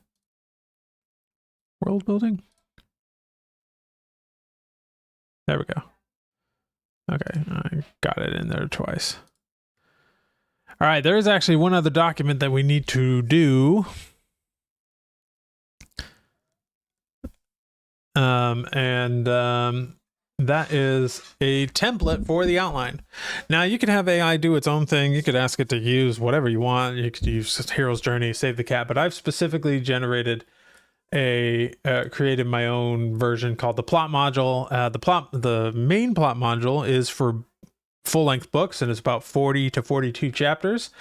Speaker 1: world building. There we go. Okay, I got it in there twice. All right, there is actually one other document that we need to do. That is a template for the outline. Now you could have AI do its own thing. You could ask it to use whatever you want. You could use Hero's Journey, Save the Cat, but I've specifically generated created my own version called the plot module. The main plot module is for full-length books and it's about 40 to 42 chapters.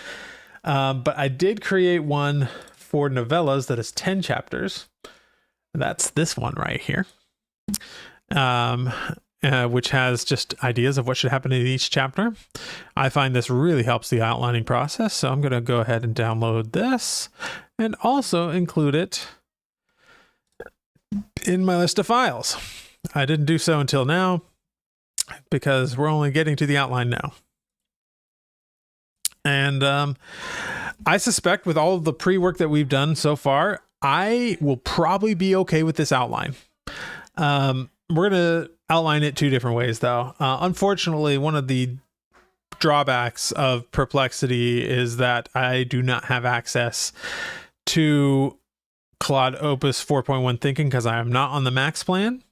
Speaker 1: But I did create one for novellas that is 10 chapters. That's this one right here. Which has just ideas of what should happen in each chapter. I find this really helps the outlining process, so I'm going to go ahead and download this and also include it in my list of files. I didn't do so until now because we're only getting to the outline now. And I suspect with all of the pre-work that we've done so far, I will probably be okay with this outline. We're going to outline it two different ways, though. Unfortunately, one of the drawbacks of Perplexity is that I do not have access to Claude Opus 4.1 thinking because I am not on the max plan.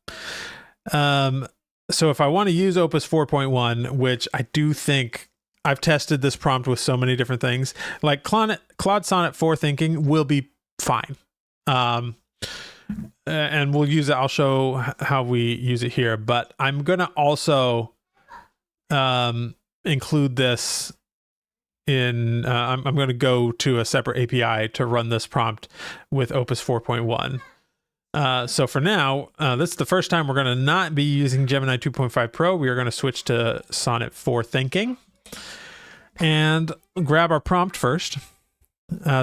Speaker 1: So if I want to use Opus 4.1, which I do think I've tested this prompt with so many different things, like Claude Sonnet 4 thinking will be fine. And we'll use it. I'll show how we use it here, but I'm going to also include this in, I'm going to go to a separate API to run this prompt with Opus 4.1. So for now, this is the first time we're going to not be using Gemini 2.5 Pro. We are going to switch to Sonnet 4 thinking and grab our prompt first.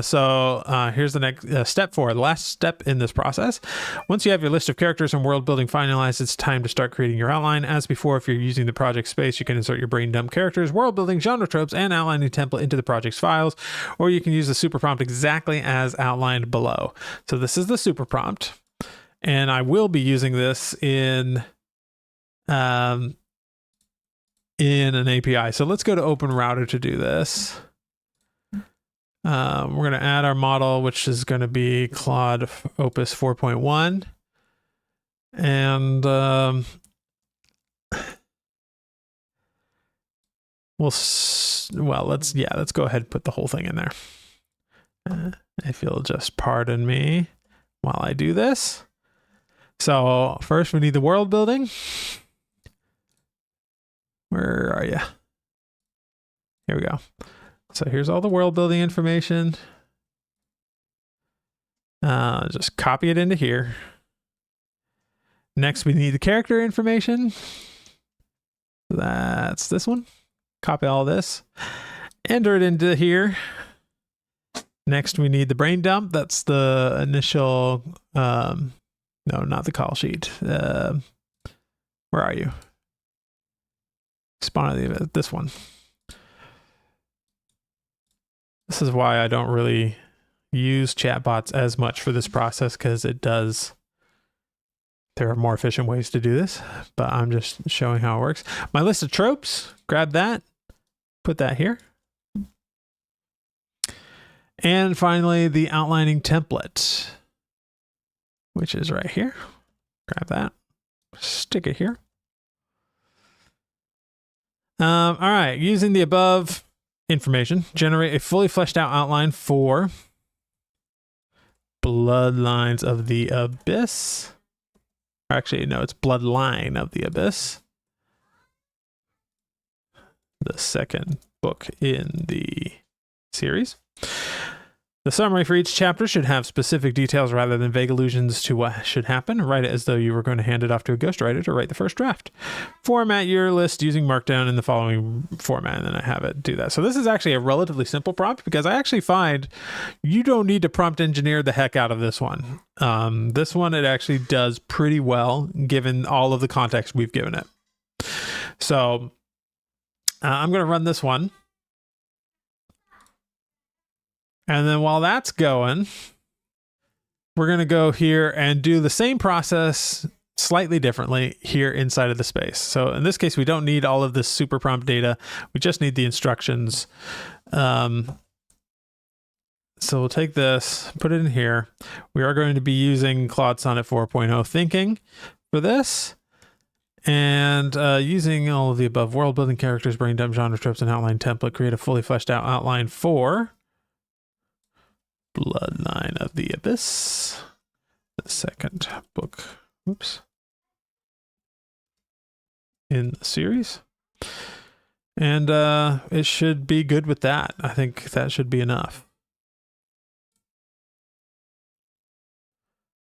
Speaker 1: So here's the next step 4, the last step in this process. Once you have your list of characters and world building finalized, it's time to start creating your outline. As before, if you're using the project space, you can insert your brain dump characters, world building, genre tropes, and outlining template into the project's files, or you can use the super prompt exactly as outlined below. So this is the super prompt, and I will be using this in an API. So let's go to Open Router to do this. We're going to add our model, which is going to be Claude Opus 4.1. And let's go ahead and put the whole thing in there. If you'll just pardon me while I do this. So first we need the world building. Where are you? Here we go. So here's all the world building information. Just copy it into here. Next, we need the character information. That's this one. Copy all this. Enter it into here. Next, we need the brain dump. That's the initial, no, not the call sheet. Where are you? Spawn of the event, this one. This is why I don't really use chatbots as much for this process, because there are more efficient ways to do this, but I'm just showing how it works. My list of tropes, grab that, put that here. And finally, the outlining template, which is right here. Grab that, stick it here. All right, using the above information, generate a fully fleshed out outline for Bloodlines of the Abyss. Actually, no, it's Bloodline of the Abyss. The second book in the series. The summary for each chapter should have specific details rather than vague allusions to what should happen. Write it as though you were going to hand it off to a ghostwriter to write the first draft. Format your list using Markdown in the following format, and then I have it do that. So this is actually a relatively simple prompt, because I actually find you don't need to prompt engineer the heck out of this one. This one, it actually does pretty well given all of the context we've given it. So I'm going to run this one. And then while that's going, we're going to go here and do the same process slightly differently here inside of the space. So in this case, we don't need all of this super prompt data. We just need the instructions. So we'll take this, put it in here. We are going to be using Claude Sonnet 4.0 thinking for this. And using all of the above world building, characters, brain dump, genre, tropes, and outline template, create a fully fleshed out outline for Bloodline of the Abyss, the second book, in the series. And it should be good with that. I think that should be enough.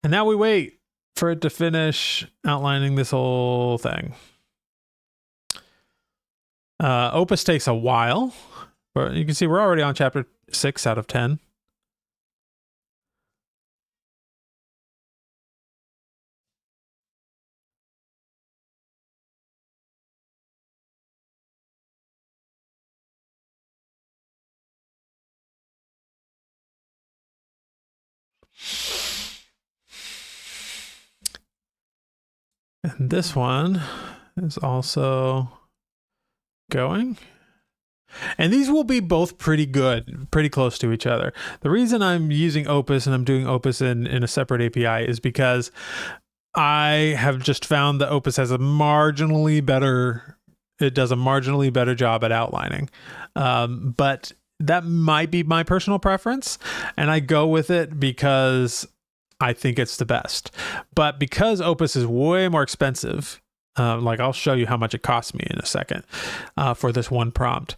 Speaker 1: And now we wait for it to finish outlining this whole thing. Opus takes a while, but you can see we're already on chapter 6 out of 10. And this one is also going. And these will be both pretty good, pretty close to each other. The reason I'm using Opus and I'm doing Opus in a separate API is because I have just found that Opus has it does a marginally better job at outlining. But that might be my personal preference, and I go with it because I think it's the best. But because Opus is way more expensive, like I'll show you how much it costs me in a second for this one prompt.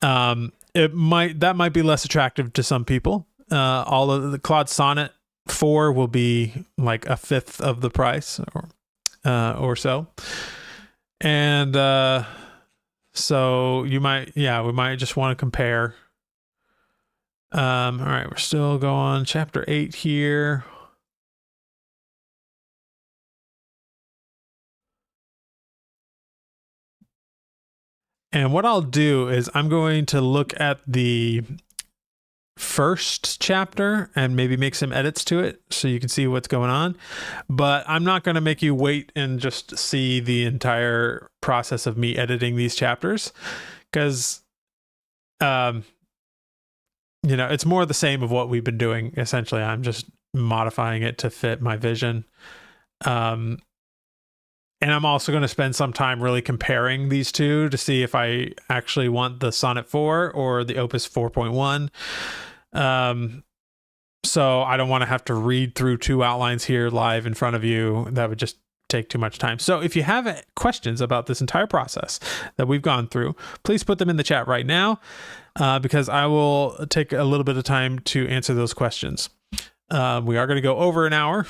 Speaker 1: That might be less attractive to some people. All of the Claude Sonnet 4 will be like a fifth of the price or so. And so we might just want to compare. All right, we're still going chapter 8 here. And what I'll do is I'm going to look at the first chapter and maybe make some edits to it so you can see what's going on. But I'm not going to make you wait and just see the entire process of me editing these chapters, because, it's more the same of what we've been doing. Essentially, I'm just modifying it to fit my vision. And I'm also going to spend some time really comparing these two to see if I actually want the Sonnet 4 or the Opus 4.1. So I don't want to have to read through 2 outlines here live in front of you. That would just take too much time. So if you have questions about this entire process that we've gone through, please put them in the chat right now, because I will take a little bit of time to answer those questions. We are going to go over an hour,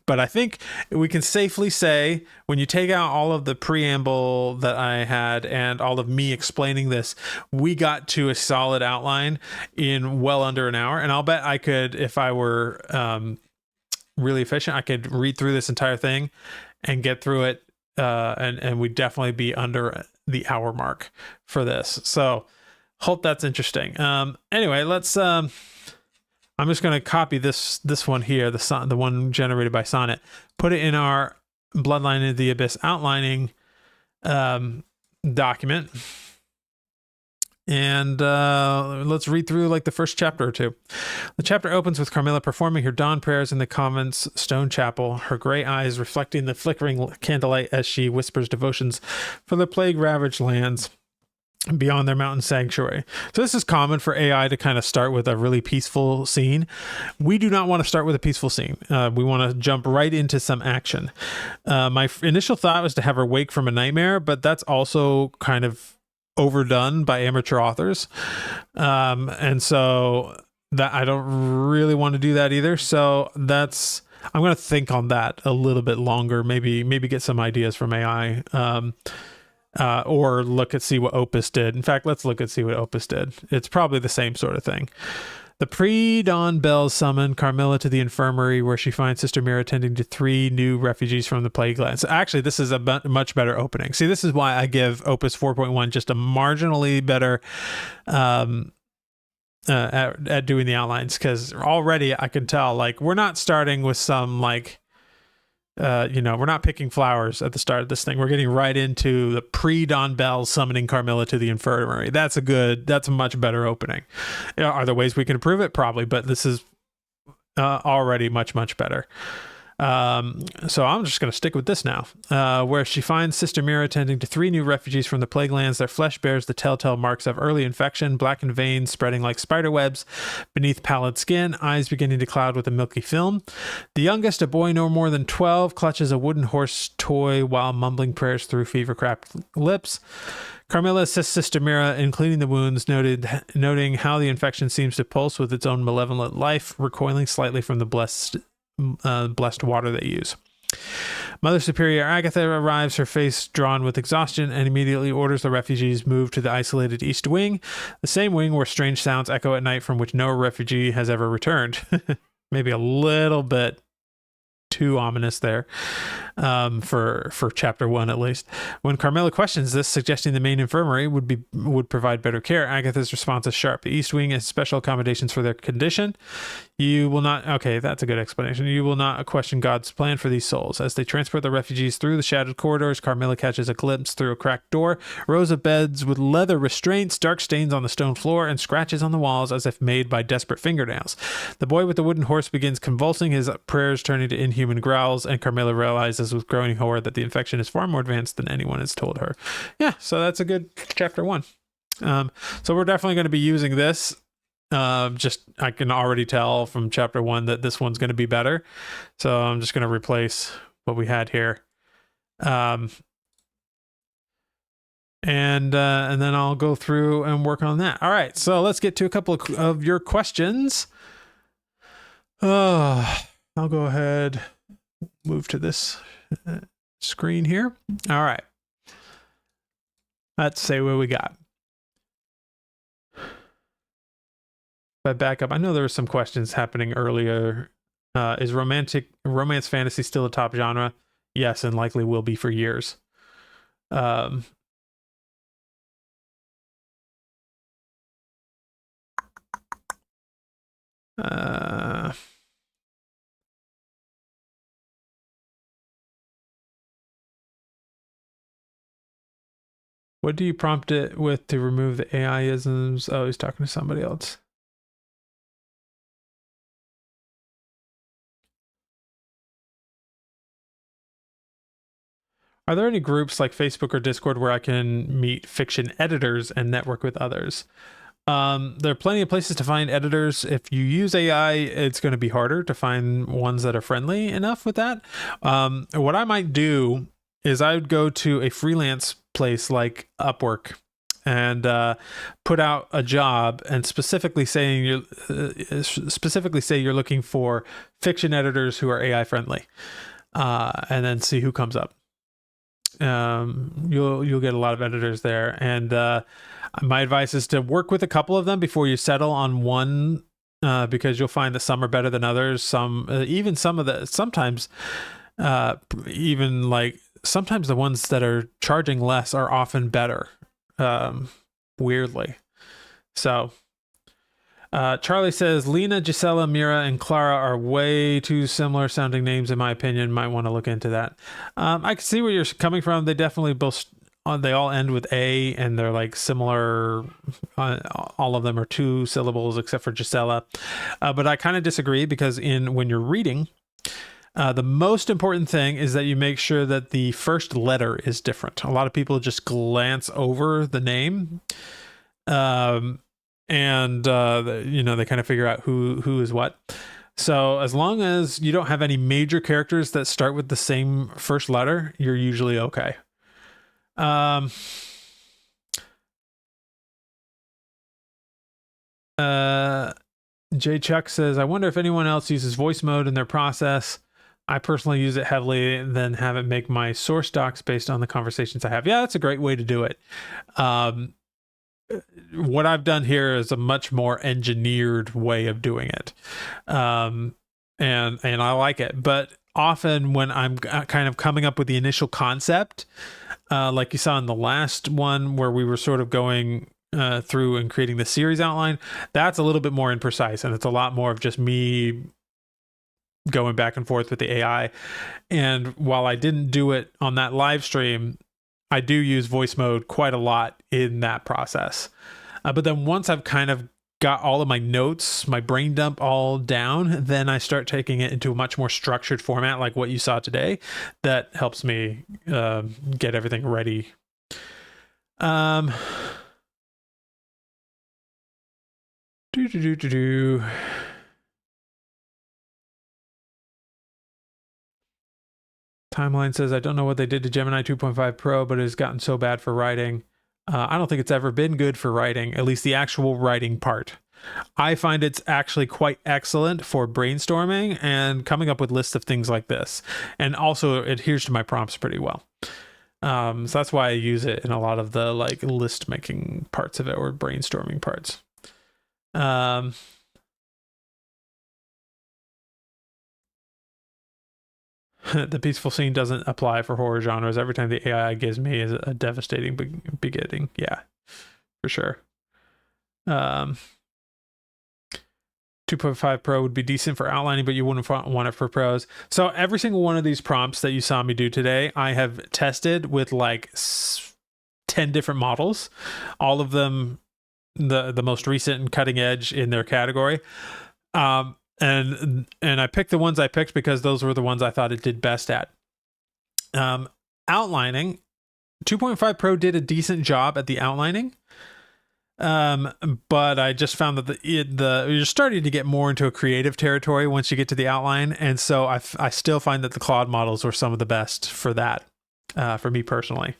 Speaker 1: but I think we can safely say, when you take out all of the preamble that I had and all of me explaining this, we got to a solid outline in well under an hour. And I'll bet I could, if I were really efficient, I could read through this entire thing and get through it, and we'd definitely be under the hour mark for this. So hope that's interesting. Anyway, let's I'm just going to copy this one here, the one generated by Sonnet, put it in our Bloodline into the Abyss outlining document, and let's read through like the first chapter or two. The chapter opens with Carmilla performing her dawn prayers in the convent's stone chapel, her gray eyes reflecting the flickering candlelight as she whispers devotions for the plague-ravaged lands beyond their mountain sanctuary. So this is common for AI to kind of start with a really peaceful scene. We do not want to start with a peaceful scene. We want to jump right into some action. My initial thought was to have her wake from a nightmare, but that's also kind of overdone by amateur authors. And so that I don't really want to do that either. So I'm going to think on that a little bit longer, maybe get some ideas from AI. Or see what Opus did. In fact, let's see what Opus did. It's probably the same sort of thing. The pre-dawn bells summon Carmilla to the infirmary, where she finds Sister Mira tending to 3 new refugees from the plague land. So actually, this is a much better opening. See, this is why I give Opus 4.1 just a marginally better at doing the outlines, because already I can tell, like, we're not starting with some, like, we're not picking flowers at the start of this thing. We're getting right into the pre-dawn bells summoning Carmilla to the infirmary. That's a much better opening. Are there ways we can improve it? Probably, but this is already much, much better. So I'm just going to stick with this now, where she finds Sister Mira tending to 3 new refugees from the plague lands. Their flesh bears the telltale marks of early infection, blackened veins spreading like spider webs beneath pallid skin, eyes beginning to cloud with a milky film. The youngest, a boy no more than 12, clutches a wooden horse toy while mumbling prayers through fever-cracked lips. Carmilla assists Sister Mira in cleaning the wounds, noting how the infection seems to pulse with its own malevolent life, recoiling slightly from the blessed water they use. Mother Superior Agatha arrives, her face drawn with exhaustion, and immediately orders the refugees move to the isolated East Wing, the same wing where strange sounds echo at night from which no refugee has ever returned. Maybe a little bit too ominous there, for chapter 1 at least. When Carmilla questions this, suggesting the main infirmary would provide better care, Agatha's response is sharp. The East Wing has special accommodations for their condition. You will not... Okay, that's a good explanation. You will not question God's plan for these souls. As they transport the refugees through the shadowed corridors, Carmilla catches a glimpse through a cracked door, rows of beds with leather restraints, dark stains on the stone floor, and scratches on the walls as if made by desperate fingernails. The boy with the wooden horse begins convulsing, his prayers turning to inhuman growls, and Carmilla realizes with growing horror that the infection is far more advanced than anyone has told her. Yeah, so that's a good chapter 1. So we're definitely going to be using this. I can already tell from chapter 1 that this one's going to be better. So I'm just going to replace what we had here. And then I'll go through and work on that. All right, so let's get to a couple of your questions. I'll go ahead, move to this screen here. All right. Let's see what we got. If I back up, I know there were some questions happening earlier. Is romance fantasy still a top genre? Yes, and likely will be for years. What do you prompt it with to remove the AI-isms? Oh, he's talking to somebody else. Are there any groups like Facebook or Discord where I can meet fiction editors and network with others? There are plenty of places to find editors. If you use AI, it's going to be harder to find ones that are friendly enough with that. What I might do is I would go to a freelance place like Upwork and put out a job and specifically say you're looking for fiction editors who are AI friendly, and then see who comes up. You'll get a lot of editors there, and my advice is to work with a couple of them before you settle on one, because you'll find that some are better than others. Sometimes the ones that are charging less are often better, weirdly. So Charlie says Lena, Gisela, Mira, and Clara are way too similar sounding names in my opinion. Might want to look into that. I can see where you're coming from. They definitely both, they all end with A, and they're like similar. All of them are 2 syllables except for Gisela. But I kind of disagree, because when you're reading, the most important thing is that you make sure that the first letter is different. A lot of people just glance over the name. And they kind of figure out who is what. So as long as you don't have any major characters that start with the same first letter, you're usually okay. J Chuck says, I wonder if anyone else uses voice mode in their process. I personally use it heavily, then have it make my source docs based on the conversations I have. Yeah, that's a great way to do it. What I've done here is a much more engineered way of doing it. And I like it. But often when I'm kind of coming up with the initial concept, like you saw in the last one where we were sort of going through and creating the series outline, that's a little bit more imprecise, and it's a lot more of just me going back and forth with the AI. And while I didn't do it on that live stream, I do use voice mode quite a lot in that process. But then once I've kind of got all of my notes, my brain dump all down, then I start taking it into a much more structured format like what you saw today. That helps me get everything ready. Timeline says, I don't know what they did to Gemini 2.5 Pro, but it has gotten so bad for writing. I don't think it's ever been good for writing, at least the actual writing part. I find it's actually quite excellent for brainstorming and coming up with lists of things like this. And also it adheres to my prompts pretty well. So that's why I use it in a lot of the like list making parts of it, or brainstorming parts. The peaceful scene doesn't apply for horror genres. Every time the AI gives me is a devastating beginning. Yeah, for sure. 2.5 Pro would be decent for outlining, but you wouldn't want it for pros. So every single one of these prompts that you saw me do today, I have tested with like 10 different models, all of them the most recent and cutting edge in their category. And I picked the ones I picked because those were the ones I thought it did best at. Outlining, 2.5 Pro did a decent job at the outlining. But I just found that you're starting to get more into a creative territory once you get to the outline. And so I still find that the Claude models were some of the best for that, for me personally.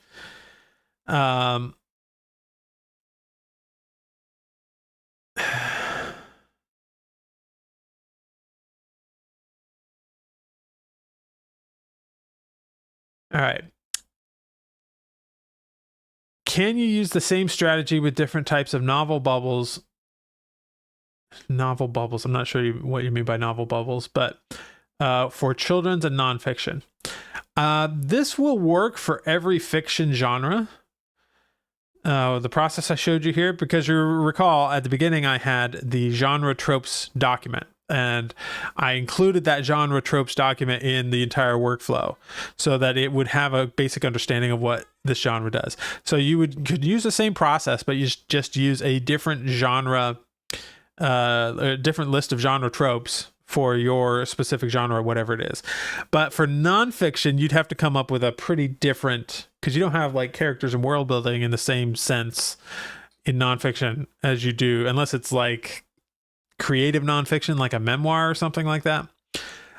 Speaker 1: All right. Can you use the same strategy with different types of novel bubbles? Novel bubbles. I'm not sure what you mean by novel bubbles, but for children's and nonfiction. This will work for every fiction genre. The process I showed you here, because you recall at the beginning I had the genre tropes document, and I included that genre tropes document in the entire workflow so that it would have a basic understanding of what this genre does. So you could use the same process, but you just use a different genre, a different list of genre tropes for your specific genre, whatever it is. But for nonfiction, you'd have to come up with a pretty different, because you don't have like characters and world building in the same sense in nonfiction as you do, unless it's like creative nonfiction, like a memoir or something like that.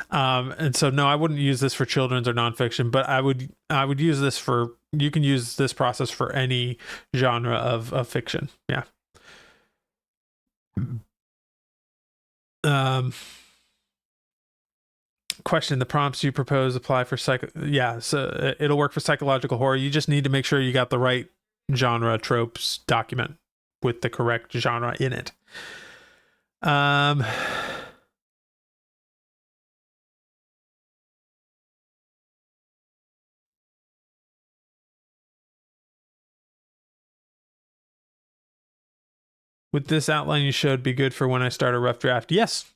Speaker 1: And so, no, I wouldn't use this for children's or nonfiction, but I would use this for, you can use this process for any genre of fiction. Yeah. Question: the prompts you propose apply for so it'll work for psychological horror. You just need to make sure you got the right genre tropes document with the correct genre in it. Would this outline you showed be good for when I start a rough draft? Yes.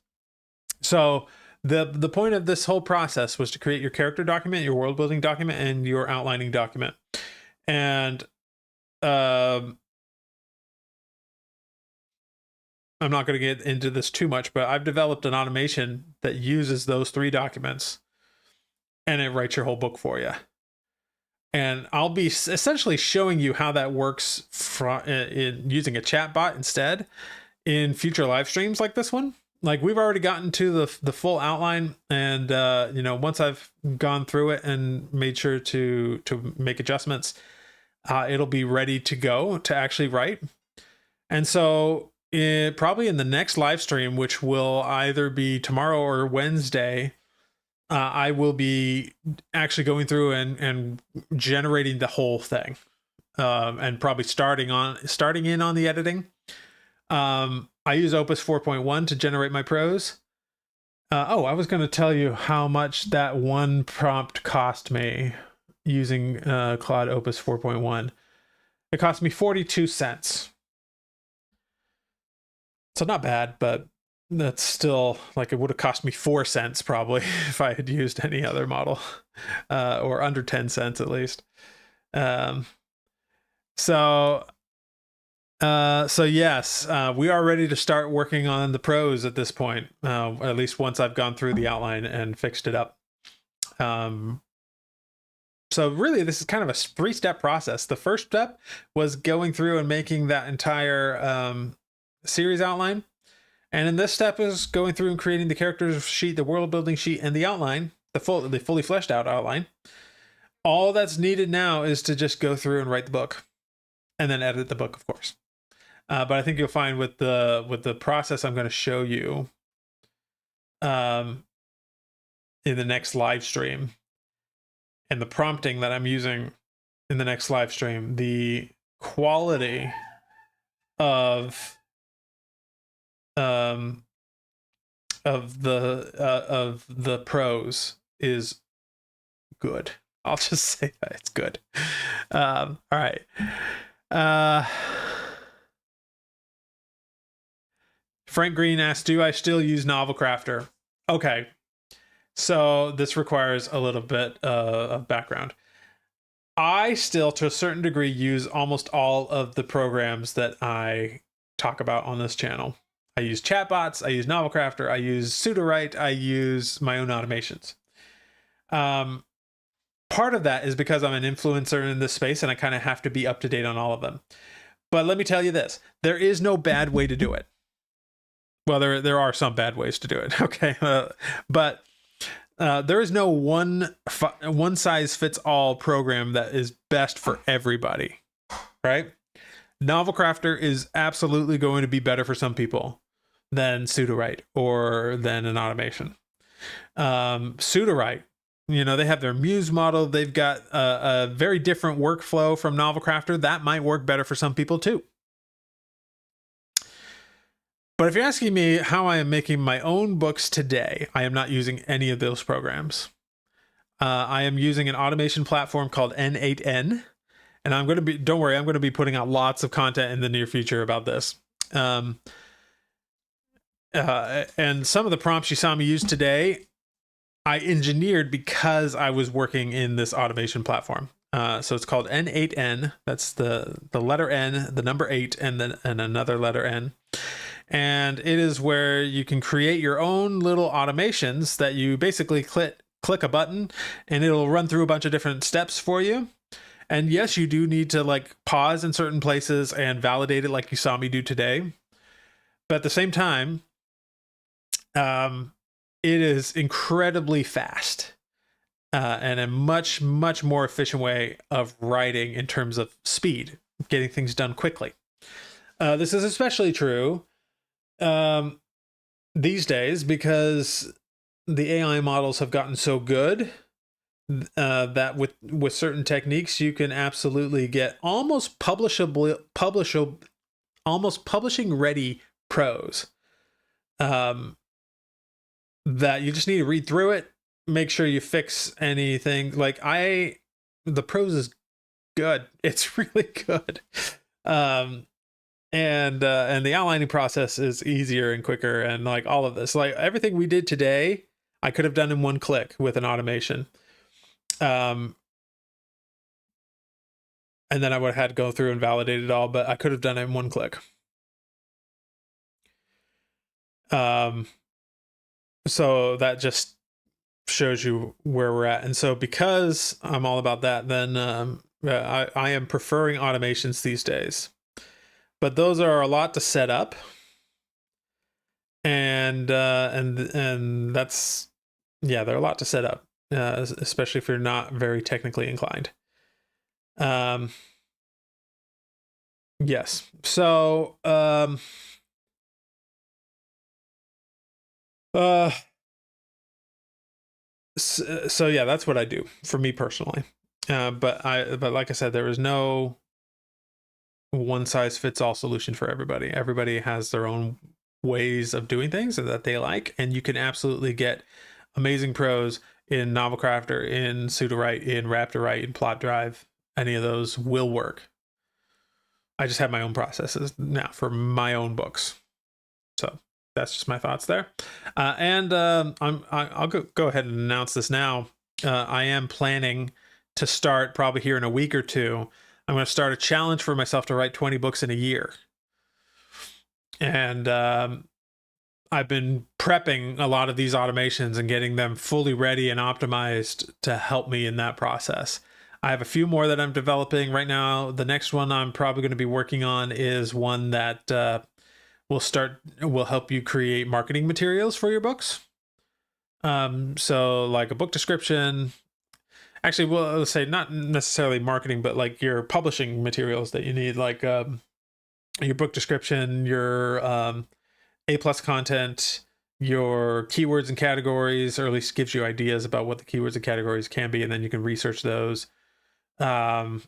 Speaker 1: So the point of this whole process was to create your character document, your world building document, and your outlining document. And I'm not going to get into this too much, but I've developed an automation that uses those 3 documents and it writes your whole book for you. And I'll be essentially showing you how that works in using a chat bot instead in future live streams like this one. Like, we've already gotten to the full outline, and once I've gone through it and made sure to make adjustments, it'll be ready to go to actually write. And so probably in the next live stream, which will either be tomorrow or Wednesday, I will be actually going through and generating the whole thing, and probably starting in on the editing. I use Opus 4.1 to generate my prose. I was going to tell you how much that one prompt cost me using Claude Opus 4.1. It cost me 42 cents. So not bad, but that's still, like, it would have cost me 4 cents probably if I had used any other model, or under 10 cents at least. So yes, we are ready to start working on the prose at this point, at least once I've gone through the outline and fixed it up. So really, this is kind of a 3-step process. The first step was going through and making that entire series outline. And in this step is going through and creating the characters sheet, the world building sheet, and the outline, the fully fleshed out outline. All that's needed now is to just go through and write the book, and then edit the book, of course. But I think you'll find with the process I'm going to show you in the next live stream, and the prompting that I'm using in the next live stream, the quality of the prose is good. I'll just say that it's good. All right. Frank Green asks, do I still use Novel Crafter? Okay. So this requires a little bit of background. I still, to a certain degree, use almost all of the programs that I talk about on this channel. I use chatbots, I use Novel Crafter, I use Pseudowrite, I use my own automations. Part of that is because I'm an influencer in this space and I kind of have to be up to date on all of them. But let me tell you this, there is no bad way to do it. Well, there are some bad ways to do it, okay? But there is no one size fits all program that is best for everybody, right? Novel Crafter is absolutely going to be better for some people than Pseudowrite or than an automation. Pseudowrite, they have their Muse model. They've got a very different workflow from Novel Crafter. That might work better for some people too. But if you're asking me how I am making my own books today, I am not using any of those programs. I am using an automation platform called N8N. And I'm going to be putting out lots of content in the near future about this. And some of the prompts you saw me use today, I engineered because I was working in this automation platform. So it's called N8N. That's the letter N, the number 8, and then another letter N. And it is where you can create your own little automations that you basically click a button and it'll run through a bunch of different steps for you. And yes, you do need to like pause in certain places and validate it like you saw me do today. But at the same time, it is incredibly fast and a much, much more efficient way of writing in terms of speed, getting things done quickly. This is especially true these days because the AI models have gotten so good that with certain techniques, you can absolutely get almost almost publishing ready prose. That you just need to read through it, make sure you fix anything. Like the prose is good. It's really good. And the outlining process is easier and quicker, and like all of this, like everything we did today, I could have done in one click with an automation. And then I would have had to go through and validate it all, but I could have done it in one click. So that just shows you where we're at. And so because I'm all about that, then I am preferring automations these days. But those are a lot to set up. And that's, yeah, they're a lot to set up, especially if you're not very technically inclined. Yes. So, so yeah, that's what I do for me personally. But like I said, there is no one size fits all solution for everybody. Everybody has their own ways of doing things that they like, and you can absolutely get amazing prose in Novel Crafter, in Sudowrite, in Raptorite, in Plot Drive. Any of those will work. I just have my own processes now for my own books. So that's just my thoughts there. I'll go ahead and announce this now. I am planning to start probably here in a week or two. I'm going to start a challenge for myself to write 20 books in a year. And I've been prepping a lot of these automations and getting them fully ready and optimized to help me in that process. I have a few more that I'm developing right now. The next one I'm probably going to be working on is one that will help you create marketing materials for your books. So like a book description. Actually, well, let's say not necessarily marketing, but like your publishing materials that you need, like your book description, your A+ content, your keywords and categories, or at least gives you ideas about what the keywords and categories can be, and then you can research those. Stuff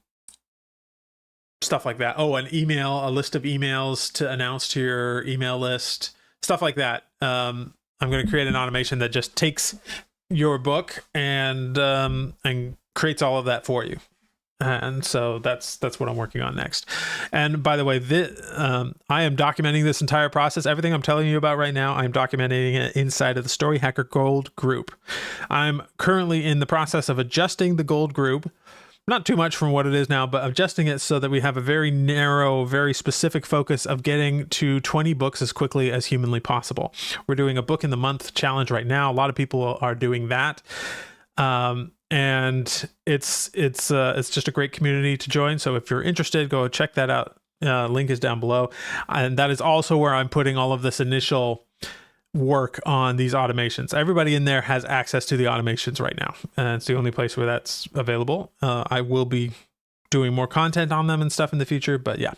Speaker 1: like that. Oh, a list of emails to announce to your email list, stuff like that. I'm going to create an automation that just takes your book and creates all of that for you. And so that's what I'm working on next. And by the way, I am documenting this entire process. Everything I'm telling you about right now, I'm documenting it inside of the Story Hacker Gold group. I'm currently in the process of adjusting the Gold group. Not too much from what it is now, but adjusting it so that we have a very narrow, very specific focus of getting to 20 books as quickly as humanly possible. We're doing a book in the month challenge right now. A lot of people are doing that. And it's just a great community to join. So if you're interested, go check that out. Link is down below. And that is also where I'm putting all of this initial work on these automations. Everybody in there has access to the automations right now, and it's the only place where that's available. I will be doing more content on them and stuff in the future, but yeah.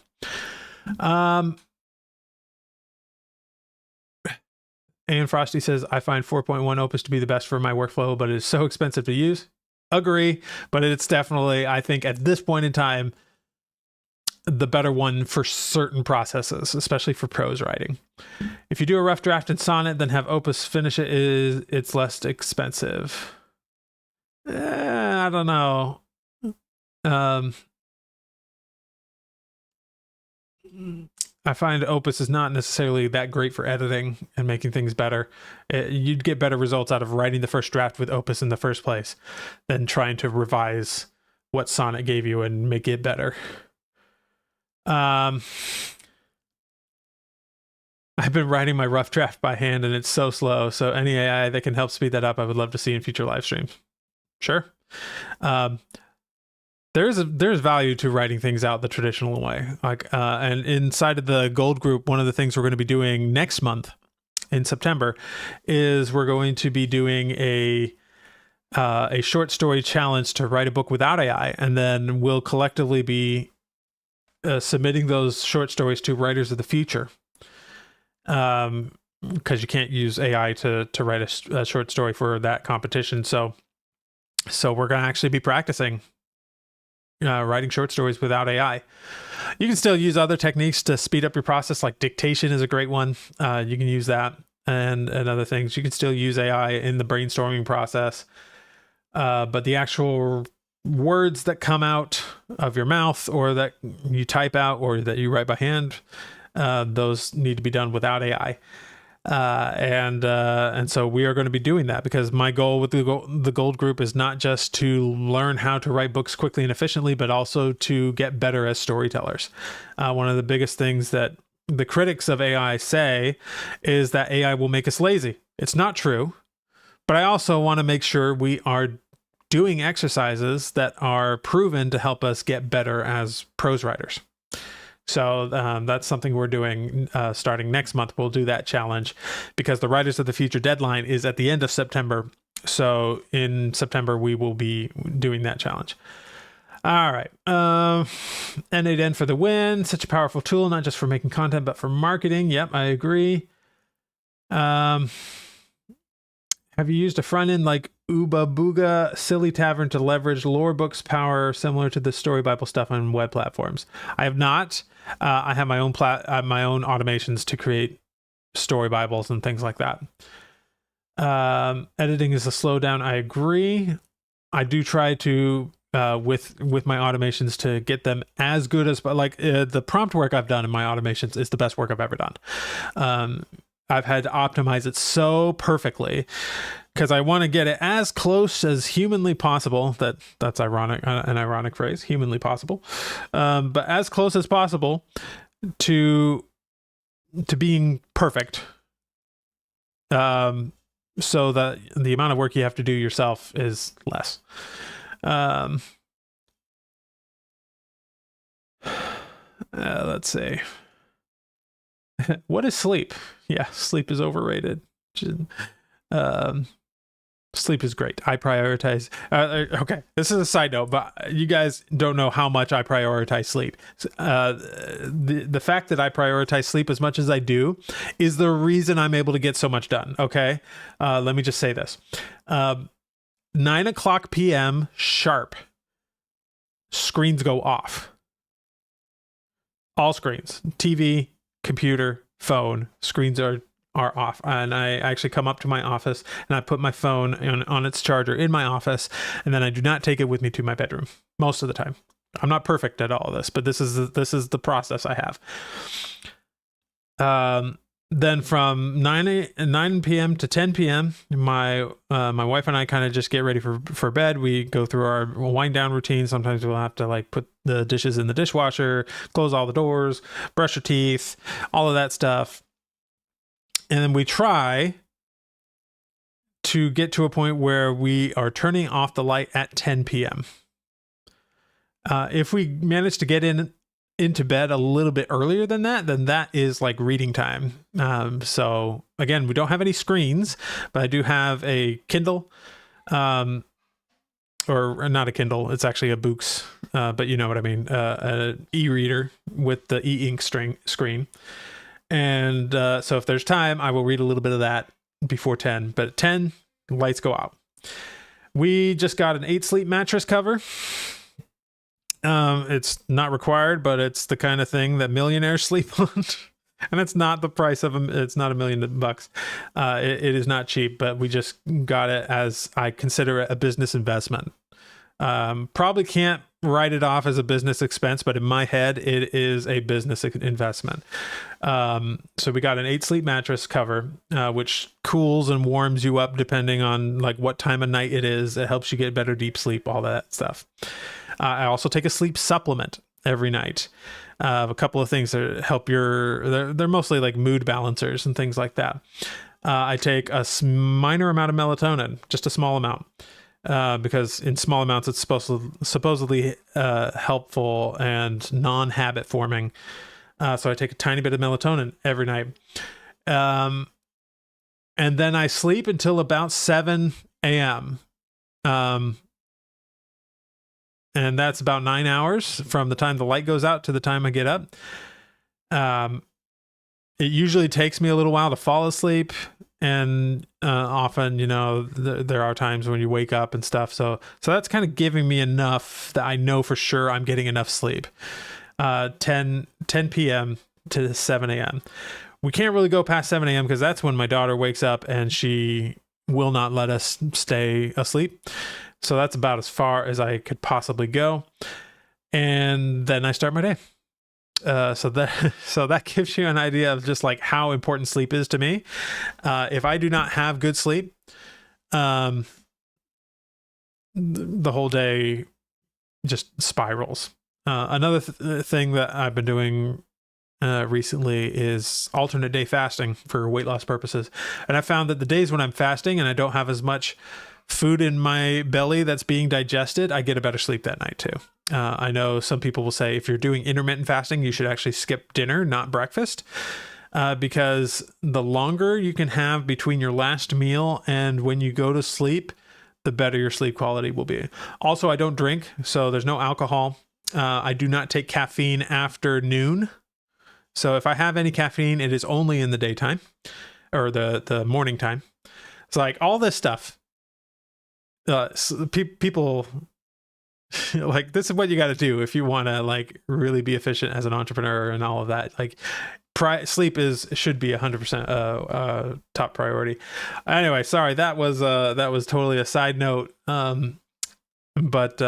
Speaker 1: And Frosty says, I find 4.1 Opus to be the best for my workflow, but it is so expensive to use. Agree, but it's definitely, I think at this point in time, the better one for certain processes, especially for prose writing. If you do a rough draft in Sonnet, then have Opus finish it, it's less expensive. I don't know. I find Opus is not necessarily that great for editing and making things better. You'd get better results out of writing the first draft with Opus in the first place than trying to revise what Sonnet gave you and make it better. I've been writing my rough draft by hand and it's so slow. So any AI that can help speed that up, I would love to see in future live streams. Sure. there's value to writing things out the traditional way. Like, and inside of the Gold group, one of the things we're going to be doing next month in September is we're going to be doing a short story challenge to write a book without AI, and then we'll collectively be submitting those short stories to writers of the future. Because you can't use AI to write a short story for that competition. So we're going to actually be practicing writing short stories without AI. You can still use other techniques to speed up your process, like dictation is a great one. You can use that and other things. You can still use AI in the brainstorming process. But the actual words that come out of your mouth, or that you type out, or that you write by hand, those need to be done without AI. And so we are going to be doing that, because my goal with the Gold group is not just to learn how to write books quickly and efficiently, but also to get better as storytellers. One of the biggest things that the critics of AI say is that AI will make us lazy. It's not true, but I also want to make sure we are doing exercises that are proven to help us get better as prose writers. So that's something we're doing starting next month. We'll do that challenge, because the Writers of the Future deadline is at the end of September. So in September, we will be doing that challenge. All right. N8N for the win. Such a powerful tool, not just for making content, but for marketing. Yep, I agree. Have you used a front end like Ooba Booga Silly Tavern to leverage lore books power similar to the Story Bible stuff on web platforms? I have not. I have my own automations to create story Bibles and things like that. Editing is a slowdown. I agree. I do try to with my automations to get them as good as, like, the prompt work I've done in my automations is the best work I've ever done. I've had to optimize it so perfectly because I want to get it as close as humanly possible. That's ironic, an ironic phrase, humanly possible, but as close as possible to being perfect, so that the amount of work you have to do yourself is less. Let's see. What is sleep? Yeah, sleep is overrated. Sleep is great. I prioritize. Okay, this is a side note, but you guys don't know how much I prioritize sleep. The fact that I prioritize sleep as much as I do is the reason I'm able to get so much done. Okay, let me just say this: 9:00 p.m. sharp. Screens go off. All screens, TV, computer, phone, screens are off. And I actually come up to my office and I put my phone on its charger in my office, and then I do not take it with me to my bedroom most of the time. I'm not perfect at all of this, but this is the process I have. Then from 9 p.m. to 10 p.m., my wife and I kind of just get ready for bed. We go through our wind down routine. Sometimes we'll have to like put the dishes in the dishwasher, close all the doors, brush your teeth, all of that stuff. And then we try to get to a point where we are turning off the light at 10 p.m. If we manage to get into bed a little bit earlier than that, then that is like reading time. So again, we don't have any screens, but I do have a Kindle, or not a Kindle. It's actually a Books, but you know what I mean. An e-reader with the e-ink screen. And so if there's time, I will read a little bit of that before 10, but at 10, lights go out. We just got an 8 sleep mattress cover. It's not required, but it's the kind of thing that millionaires sleep on. And it's not the price of it's not $1 million. It is not cheap, but we just got it as I consider it a business investment. Probably can't write it off as a business expense, but in my head, it is a business investment. So we got an 8 sleep mattress cover, which cools and warms you up depending on like what time of night it is. It helps you get better deep sleep, all that stuff. I also take a sleep supplement every night. A couple of things that help they're mostly like mood balancers and things like that. I take a minor amount of melatonin, just a small amount. because in small amounts it's supposedly helpful and non-habit forming. So I take a tiny bit of melatonin every night. And then I sleep until about 7 a.m. And that's about 9 hours from the time the light goes out to the time I get up. It usually takes me a little while to fall asleep. And often, there are times when you wake up and stuff. So that's kind of giving me enough that I know for sure I'm getting enough sleep. 10 p.m. to 7 a.m. We can't really go past 7 a.m. because that's when my daughter wakes up and she will not let us stay asleep. So that's about as far as I could possibly go. And then I start my day. So that gives you an idea of just like how important sleep is to me. If I do not have good sleep, the whole day just spirals. Another thing that I've been doing recently is alternate day fasting for weight loss purposes. And I found that the days when I'm fasting and I don't have as much food in my belly that's being digested, I get a better sleep that night too. I know some people will say if you're doing intermittent fasting, you should actually skip dinner, not breakfast, because the longer you can have between your last meal and when you go to sleep, the better your sleep quality will be. Also, I don't drink, so there's no alcohol. I do not take caffeine after noon. So if I have any caffeine, it is only in the daytime or the morning time. It's like all this stuff. People like, this is what you got to do if you want to like really be efficient as an entrepreneur and all of that. Like sleep should be 100% top priority. Anyway, sorry, that was totally a side note. But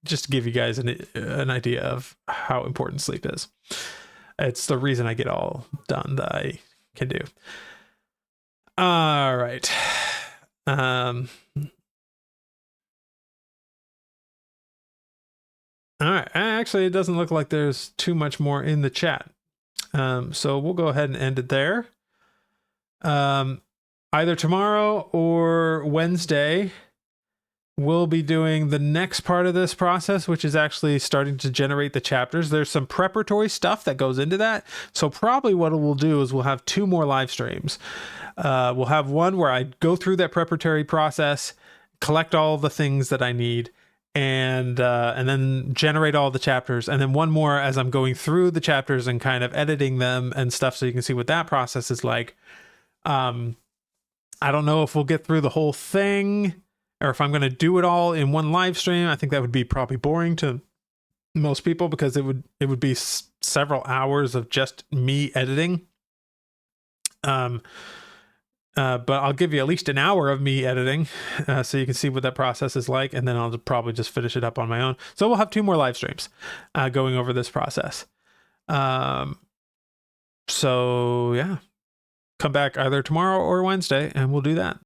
Speaker 1: just to give you guys an idea of how important sleep is. It's the reason I get all done that I can do. All right. All right. Actually, it doesn't look like there's too much more in the chat. So we'll go ahead and end it there. Either tomorrow or Wednesday, we'll be doing the next part of this process, which is actually starting to generate the chapters. There's some preparatory stuff that goes into that. So probably what we'll do is we'll have 2 more live streams. We'll have one where I go through that preparatory process, collect all the things that I need, and then generate all the chapters. And then one more as I'm going through the chapters and kind of editing them and stuff, so you can see what that process is like. I don't know if we'll get through the whole thing or if I'm going to do it all in one live stream. I think that would be probably boring to most people because it would be several hours of just me editing. But I'll give you at least an hour of me editing, so you can see what that process is like, and then I'll probably just finish it up on my own. So we'll have 2 more live streams going over this process. So yeah, come back either tomorrow or Wednesday, and we'll do that.